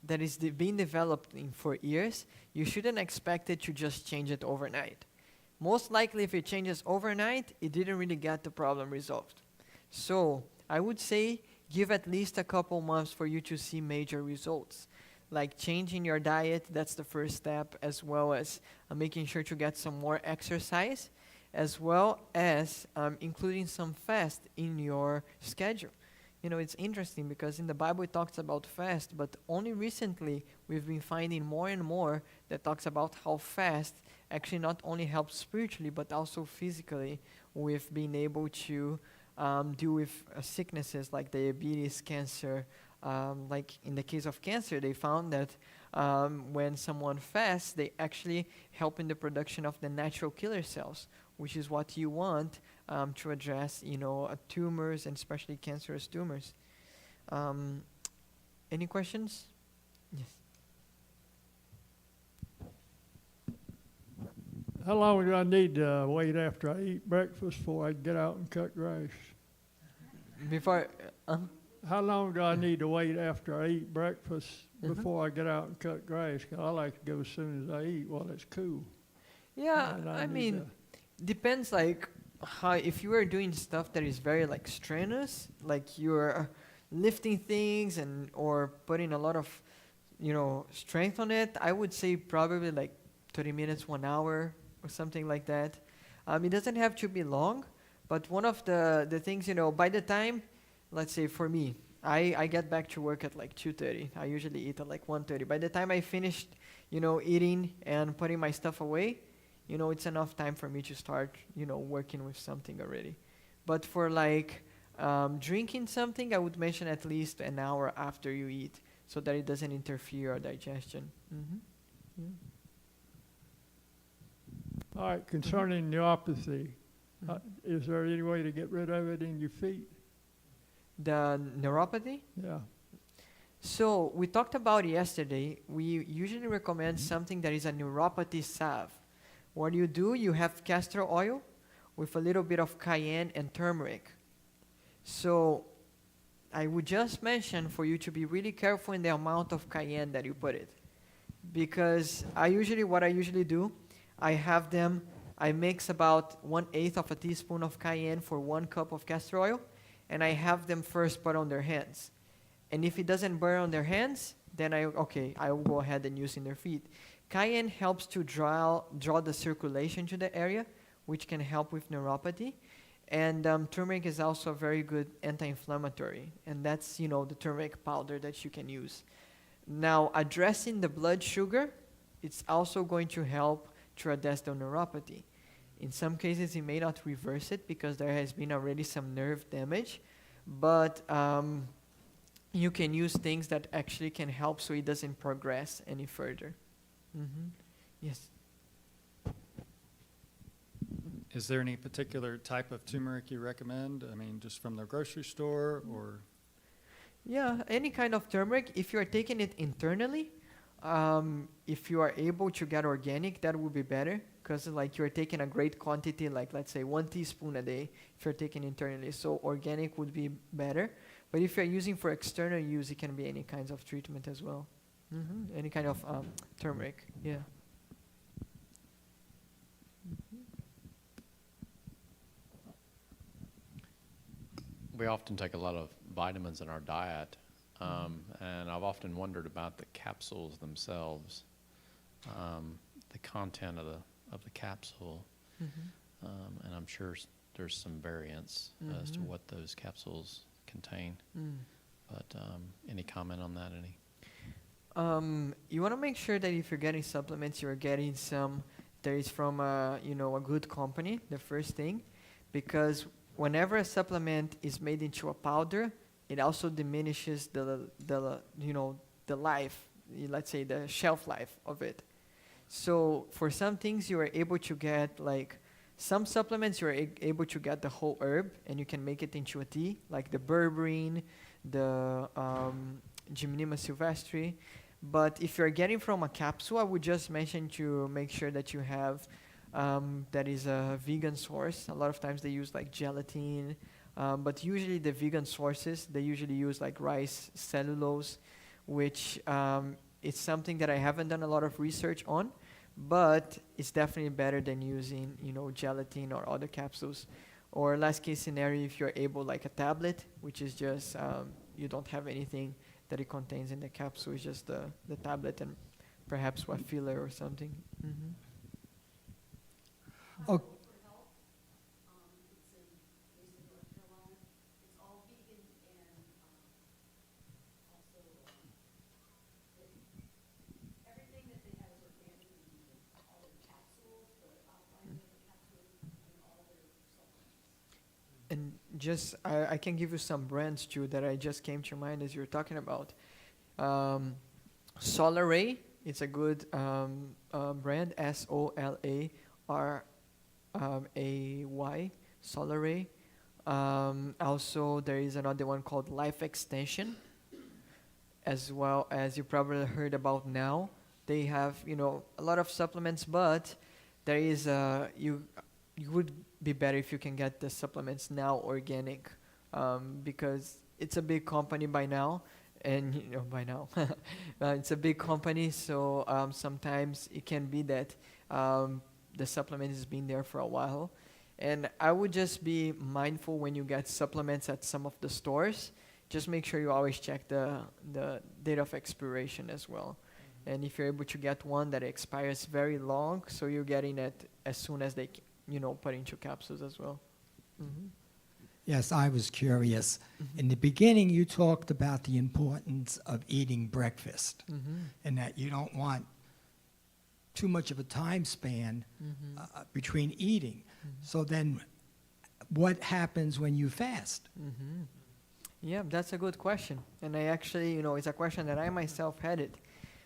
that is being developed for years, you shouldn't expect it to just change it overnight. Most likely, if it changes overnight, it didn't really get the problem resolved. So I would say give at least a couple months for you to see major results. Like changing your diet, that's the first step, as well as making sure to get some more exercise, as well as including some fast in your schedule. It's interesting because in the Bible it talks about fast, but only recently we've been finding more and more that talks about how fast actually not only helps spiritually, but also physically with being able to deal with sicknesses like diabetes, cancer. Like in the case of cancer, they found that when someone fasts, they actually help in the production of the natural killer cells, which is what you want to address, tumors, and especially cancerous tumors. Any questions? Yes. How long do I need to wait after I eat breakfast before I get out and cut grass? Before, How long do I need to wait after I eat breakfast before I get out and cut grass? 'Cause I like to go as soon as I eat while it's cool. yeah, And I need mean, depends like how, if you are doing stuff that is very like strenuous, like you're lifting things or putting a lot of strength on it, I would say probably like 30 minutes, 1 hour or something like that. It doesn't have to be long, but one of the things, by the time, let's say for me, I get back to work at like 2:30. I usually eat at like 1:30. By the time I finished, eating and putting my stuff away, it's enough time for me to start, working with something already. But for like drinking something, I would mention at least an hour after you eat so that it doesn't interfere your digestion. Yeah. All right, concerning neuropathy, is there any way to get rid of it in your feet? The neuropathy? Yeah. So we talked about it yesterday. We usually recommend something that is a neuropathy salve. What you do, you have castor oil with a little bit of cayenne and turmeric. So I would just mention for you to be really careful in the amount of cayenne that you put it. Because what I usually do, I mix about 1/8 of a teaspoon of cayenne for 1 cup of castor oil, and I have them first put on their hands. And if it doesn't burn on their hands, then I will go ahead and use in their feet. Cayenne helps to draw the circulation to the area, which can help with neuropathy. And turmeric is also a very good anti-inflammatory, and that's the turmeric powder that you can use. Now, addressing the blood sugar, it's also going to help to address the neuropathy. In some cases, it may not reverse it because there has been already some nerve damage, but you can use things that actually can help so it doesn't progress any further. Yes. Is there any particular type of turmeric you recommend? I mean, just from the grocery store or? Yeah, any kind of turmeric. If you are taking it internally, if you are able to get organic, that would be better because like you're taking a great quantity, like let's say 1 teaspoon a day if you're taking internally. So organic would be better. But if you're using for external use, it can be any kinds of treatment as well. Any kind of turmeric, yeah. We often take a lot of vitamins in our diet, and I've often wondered about the capsules themselves, the content of the capsule, and I'm sure there's some variance as to what those capsules contain. But any comment on that? You want to make sure that if you're getting supplements, you're getting some that is from a good company. The first thing, because whenever a supplement is made into a powder, it also diminishes the life, let's say the shelf life of it. So for some things, you are able to get like some supplements. You are able to get the whole herb, and you can make it into a tea, like the berberine, the Gymnema sylvestre. But if you're getting from a capsule, I would just mention to make sure that you have that is a vegan source. A lot of times they use like gelatin, but usually the vegan sources, they usually use like rice cellulose, which is something that I haven't done a lot of research on, but it's definitely better than using, gelatin or other capsules. Or last case scenario, if you're able, like a tablet, which is just, you don't have anything that it contains in the capsule, it's just the tablet and perhaps what filler or something. Oh. And just, I can give you some brands too that I just came to mind as you were talking about. Solar Ray, it's a good brand, SOLARAY, Solar Ray. Also, there is another one called Life Extension, as well as you probably heard about now. They have, a lot of supplements, but there is you would be better if you can get the supplements now organic, because it's a big company by now, and it's a big company, so sometimes it can be that the supplement has been there for a while. And I would just be mindful when you get supplements at some of the stores. Just make sure you always check the date of expiration as well. And if you're able to get one that expires very long, so you're getting it as soon as they put into capsules as well. Yes, I was curious. In the beginning, you talked about the importance of eating breakfast, and that you don't want too much of a time span between eating. So then what happens when you fast? Yeah, that's a good question. And I actually, it's a question that I myself had it.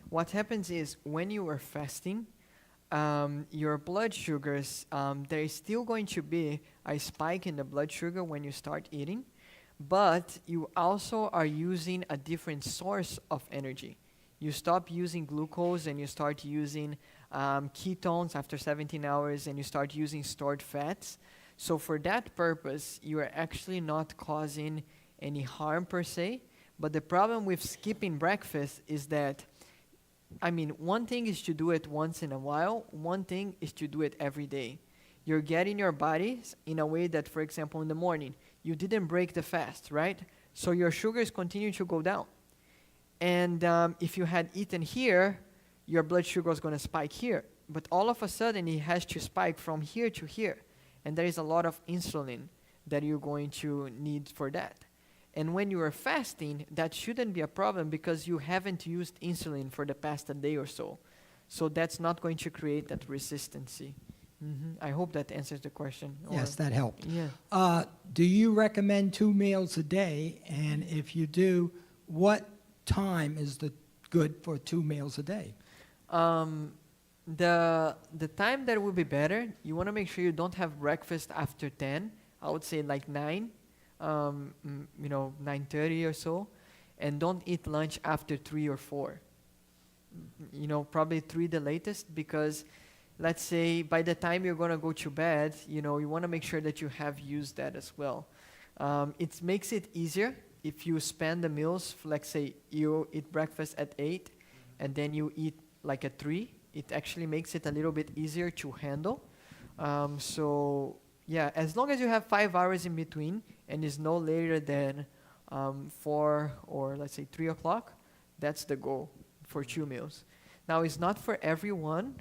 What happens is when you are fasting, your blood sugars, there is still going to be a spike in the blood sugar when you start eating, but you also are using a different source of energy. You stop using glucose and you start using ketones after 17 hours, and you start using stored fats. So for that purpose, you are actually not causing any harm per se. But the problem with skipping breakfast is that, one thing is to do it once in a while. One thing is to do it every day. You're getting your body in a way that, for example, in the morning, you didn't break the fast, right? So your sugars continue to go down. And if you had eaten here, your blood sugar is going to spike here. But all of a sudden, it has to spike from here to here. And there is a lot of insulin that you're going to need for that. And when you are fasting, that shouldn't be a problem because you haven't used insulin for the past a day or so. So that's not going to create that resistance. I hope that answers the question. Yes, that helped. Yeah. Do you recommend 2 meals a day? And if you do, what time is good for 2 meals a day? The time that will be better, you want to make sure you don't have breakfast after 10. I would say like 9. 9:30 or so, and don't eat lunch after 3 or 4. Probably 3 the latest, because let's say by the time you're going to go to bed, you want to make sure that you have used that as well. It makes it easier if you spend the meals, let's say you eat breakfast at 8 and then you eat like at 3, it actually makes it a little bit easier to handle. So yeah, as long as you have 5 hours in between and is no later than 4 or let's say 3 o'clock, that's the goal for 2 meals. Now, it's not for everyone,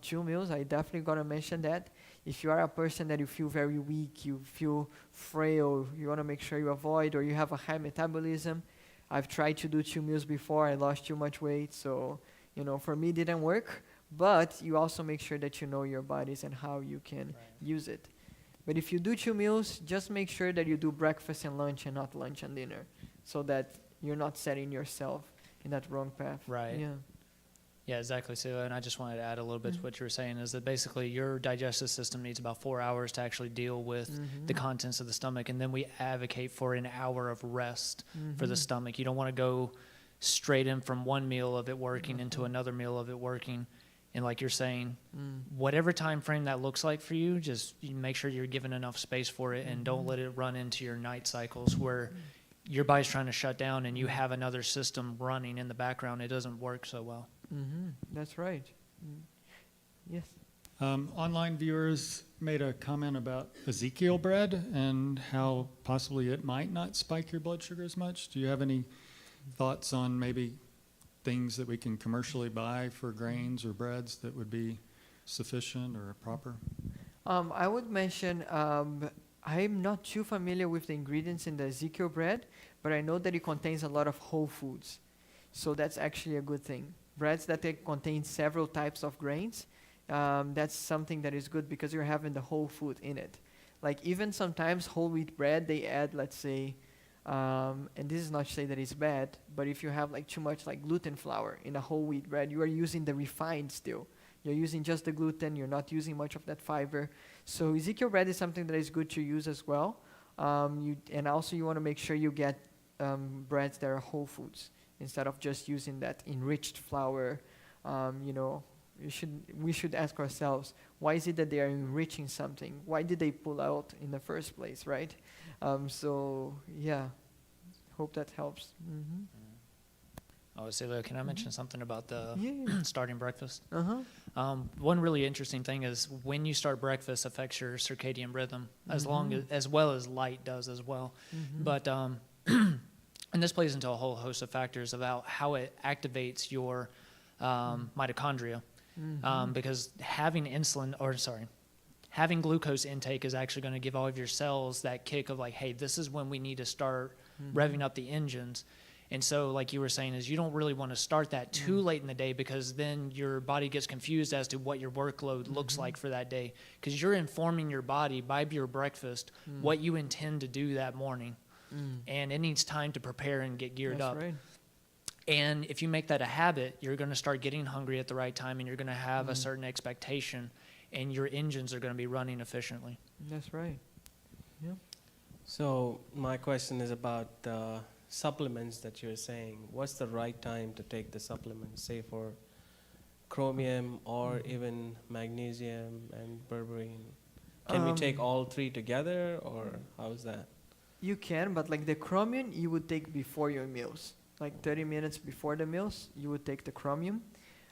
2 meals. I definitely got to mention that. If you are a person that you feel very weak, you feel frail, you want to make sure you avoid, or you have a high metabolism. I've tried to do 2 meals before. I lost too much weight. So, for me, it didn't work. But you also make sure that you know your bodies and how you can use it. But if you do 2 meals, just make sure that you do breakfast and lunch and not lunch and dinner, so that you're not setting yourself in that wrong path. Right. Yeah. Yeah, exactly. So, and I just wanted to add a little bit to what you were saying is that basically your digestive system needs about 4 hours to actually deal with the contents of the stomach. And then we advocate for an hour of rest for the stomach. You don't want to go straight in from one meal of it working into another meal of it working. And like you're saying, whatever time frame that looks like for you, just you make sure you're given enough space for it and don't let it run into your night cycles where your body's trying to shut down and you have another system running in the background. It doesn't work so well. That's right. Yes. Online viewers made a comment about Ezekiel bread and how possibly it might not spike your blood sugar as much. Do you have any thoughts on maybe things that we can commercially buy for grains or breads that would be sufficient or proper? I would mention, I'm not too familiar with the ingredients in the Ezekiel bread, but I know that it contains a lot of whole foods. So that's actually a good thing. Breads that contain several types of grains, that's something that is good because you're having the whole food in it. Like even sometimes whole wheat bread, they add, let's say, and this is not to say that it's bad, but if you have like too much like gluten flour in a whole wheat bread, you are using the refined still. You're using just the gluten, you're not using much of that fiber. So Ezekiel bread is something that is good to use as well. And also you want to make sure you get breads that are whole foods instead of just using that enriched flour. We should ask ourselves, why is it that they are enriching something? Why did they pull out in the first place, right? So yeah, hope that helps. Oh, Celia, can I mention something about the Yeah. starting breakfast? Uh-huh. One really interesting thing is when you start breakfast affects your circadian rhythm as well as light does as well. But and this plays into a whole host of factors about how it activates your mitochondria. Because having having glucose intake is actually going to give all of your cells that kick of like, hey, this is when we need to start revving up the engines. And so, like you were saying, is you don't really want to start that too late in the day because then your body gets confused as to what your workload looks like for that day. Because you're informing your body by your breakfast what you intend to do that morning. And it needs time to prepare and get geared up. Right. And if you make that a habit, you're going to start getting hungry at the right time and you're going to have a certain expectation and your engines are going to be running efficiently. That's right. Yeah. So my question is about the supplements that you're saying. What's the right time to take the supplements, say for chromium or even magnesium and berberine? Can we take all 3 together or how is that? You can, but like the chromium, you would take before your meals. Like 30 minutes before the meals, you would take the chromium.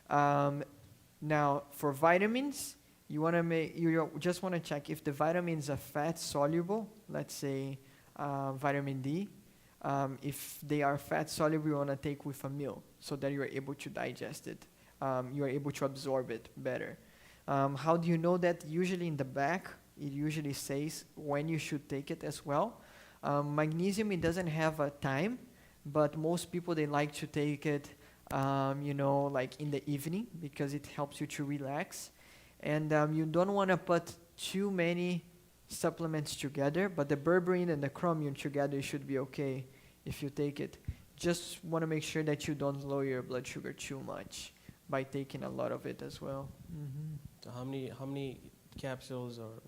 Now, for vitamins, you just want to check if the vitamins are fat soluble. Let's say vitamin D. If they are fat soluble, you want to take with a meal so that you are able to digest it. You are able to absorb it better. How do you know that? Usually in the back, it usually says when you should take it as well. Magnesium, it doesn't have a time, but most people, they like to take it, like in the evening because it helps you to relax. And you don't want to put too many supplements together, but the berberine and the chromium together should be okay if you take it. Just want to make sure that you don't lower your blood sugar too much by taking a lot of it as well. So how many capsules or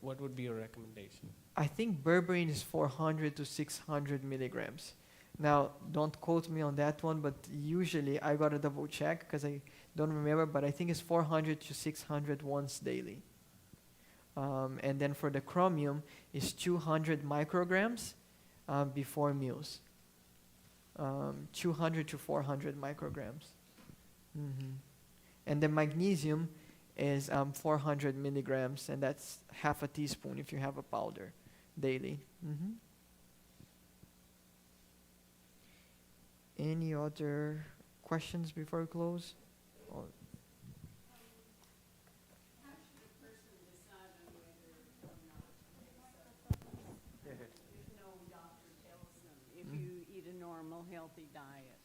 what would be your recommendation? I think berberine is 400 to 600 milligrams. Now, don't quote me on that one, but usually I got to double check because I don't remember, but I think it's 400 to 600 once daily. And then for the chromium, it's 200 micrograms before meals. 200 to 400 micrograms. hmm And the magnesium is 400 milligrams, and that's half a teaspoon if you have a powder daily. Any other questions before we close? Or- If you eat a normal, healthy diet.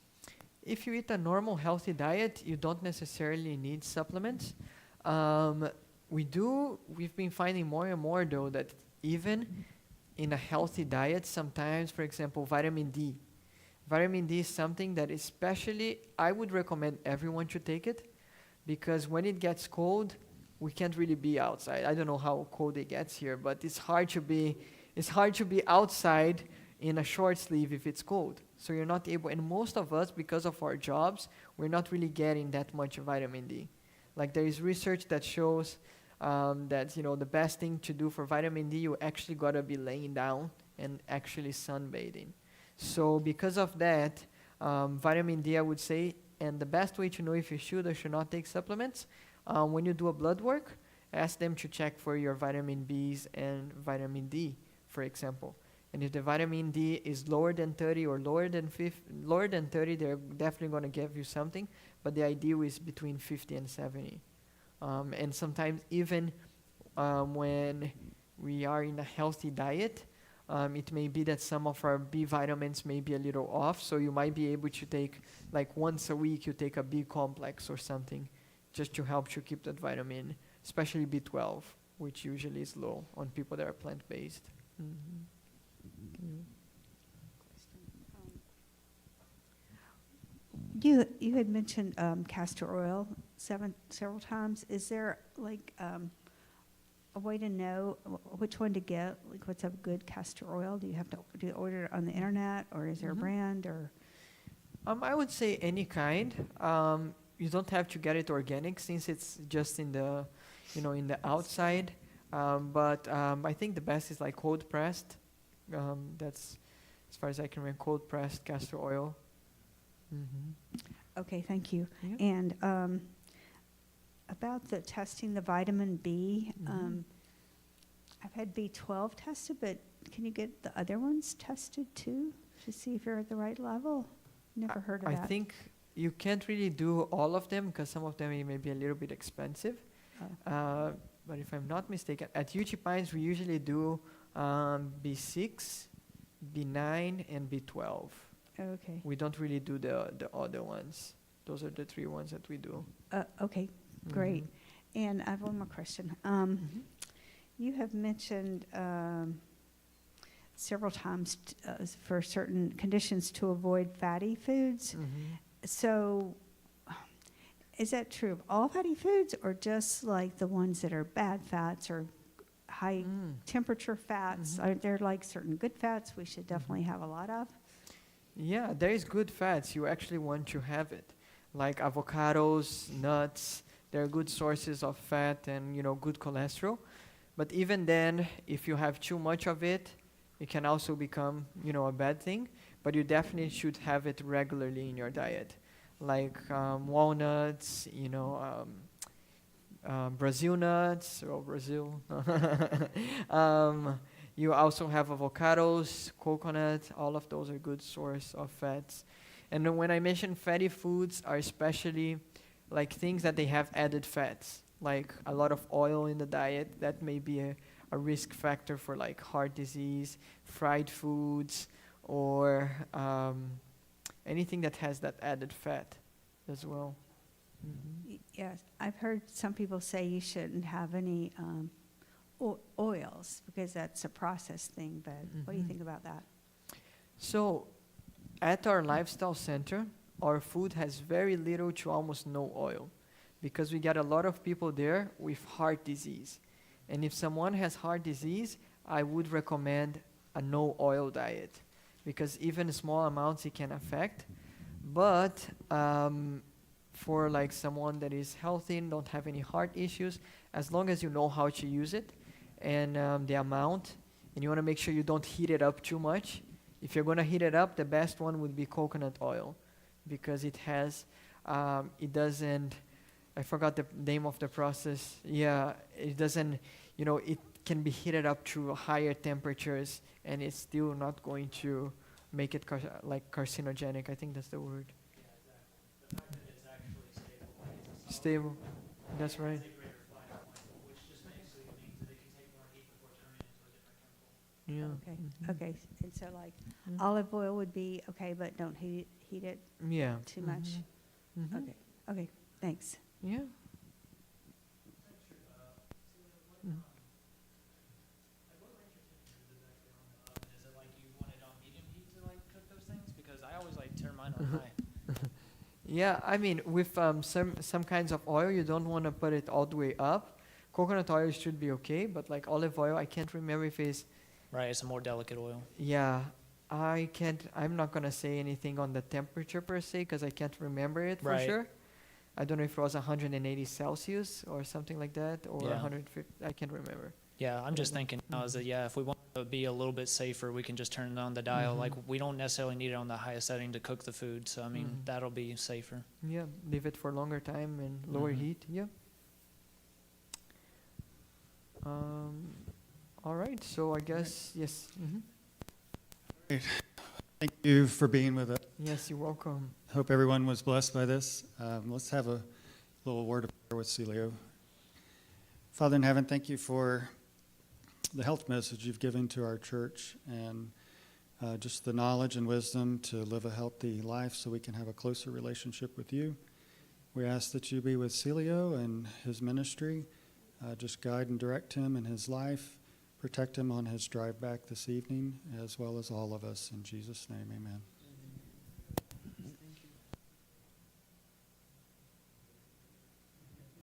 If you eat a normal, healthy diet, you don't necessarily need supplements. We've been finding more and more, though, that even in a healthy diet, sometimes, for example, vitamin D. Vitamin D is something that especially, I would recommend everyone should take it, because when it gets cold, we can't really be outside. I don't know how cold it gets here, but it's hard to be outside in a short sleeve if it's cold. So you're not able, and most of us, because of our jobs, we're not really getting that much vitamin D. Like there is research that shows that the best thing to do for vitamin D, you actually gotta be laying down and actually sunbathing. So because of that, vitamin D, I would say, and the best way to know if you should or should not take supplements, when you do a blood work, ask them to check for your vitamin Bs and vitamin D, for example. And if the vitamin D is lower than 30 or lower than 30, they're definitely going to give you something. But the ideal is between 50 and 70. And sometimes even when we are in a healthy diet, it may be that some of our B vitamins may be a little off. So you might be able to take, like once a week, you take a B complex or something, just to help you keep that vitamin, especially B12, which usually is low on people that are plant-based. You had mentioned castor oil several times. Is there like a way to know which one to get? Like, what's a good castor oil? Do you order it on the internet, or is there a brand, or? I would say any kind. You don't have to get it organic since it's just in the, in the outside. But I think the best is like cold pressed. That's as far as I can remember, cold pressed castor oil. Okay, thank you. Yeah. And about the testing the vitamin B, I've had B12 tested, but can you get the other ones tested too to see if you're at the right level? Never heard of that. I think you can't really do all of them because some of them may be a little bit expensive. But if I'm not mistaken, at UT Pines we usually do B6, B9, and B12. Okay. We don't really do the other ones. Those are the three ones that we do. Okay, great. And I have one more question. You have mentioned several times for certain conditions to avoid fatty foods. So is that true of all fatty foods, or just like the ones that are bad fats or high temperature fats? Are there like certain good fats we should definitely have a lot of? Yeah, there is good fats. You actually want to have it. Like avocados, nuts, they're good sources of fat and, good cholesterol. But even then, if you have too much of it, it can also become, a bad thing. But you definitely should have it regularly in your diet. Like walnuts, Brazil nuts, or Brazil. You also have avocados, coconut, all of those are good source of fats. And then when I mention fatty foods are especially like things that they have added fats, like a lot of oil in the diet, that may be a risk factor for like heart disease, fried foods, or anything that has that added fat as well. Yes, I've heard some people say you shouldn't have any oils because that's a processed thing, but what do you think about that? So at our lifestyle center, our food has very little to almost no oil because we get a lot of people there with heart disease. And if someone has heart disease, I would recommend a no oil diet because even small amounts it can affect. But for like someone that is healthy and don't have any heart issues, as long as you know how to use it and the amount, and you want to make sure you don't heat it up too much, If you're going to heat it up, the best one would be coconut oil, because it has, it doesn't, I forgot the name of the process. Yeah, it doesn't, it can be heated up to higher temperatures, and it's still not going to make it carcinogenic. I think that's the word. The fact that it's actually stable, like it's a solid, Stable. That's right. it's a greater flash point, which just basically means that it can take more heat before turning into a different chemical. Yeah. Okay, Mhm. okay, and so like Mhm. olive oil would be okay, but don't heat it Yeah. too much? Mhm. Okay, okay, thanks. Yeah. Mhm. Is it like you want it on medium heat to like cook those things? Because I always like turn mine on high. Yeah, I mean, with some kinds of oil, you don't want to put it all the way up. Coconut oil should be okay, but like olive oil, I can't remember if it's, Right, it's a more delicate oil. yeah, I'm not going to say anything on the temperature per se, because I can't remember it for Right. sure. I don't know if it was 180 Celsius or something like that, or Yeah. 150, I can't remember. Yeah, I'm just thinking now is that, yeah, if we want to be a little bit safer, we can just turn it on the dial. Like, we don't necessarily need it on the highest setting to cook the food. So, I mean, Mhm. that'll be safer. Yeah, leave it for longer time and lower Mhm. heat, yeah. All right, so I guess, yes. Thank you for being with us. Yes, you're welcome. Hope everyone was blessed by this. Let's have a little word of prayer with Celio. Father in heaven, thank you for the health message you've given to our church, and just the knowledge and wisdom to live a healthy life so we can have a closer relationship with you. We ask that you be with Celio and his ministry. Just guide and direct him in his life. Protect him on his drive back this evening, as well as all of us. In Jesus' name, amen.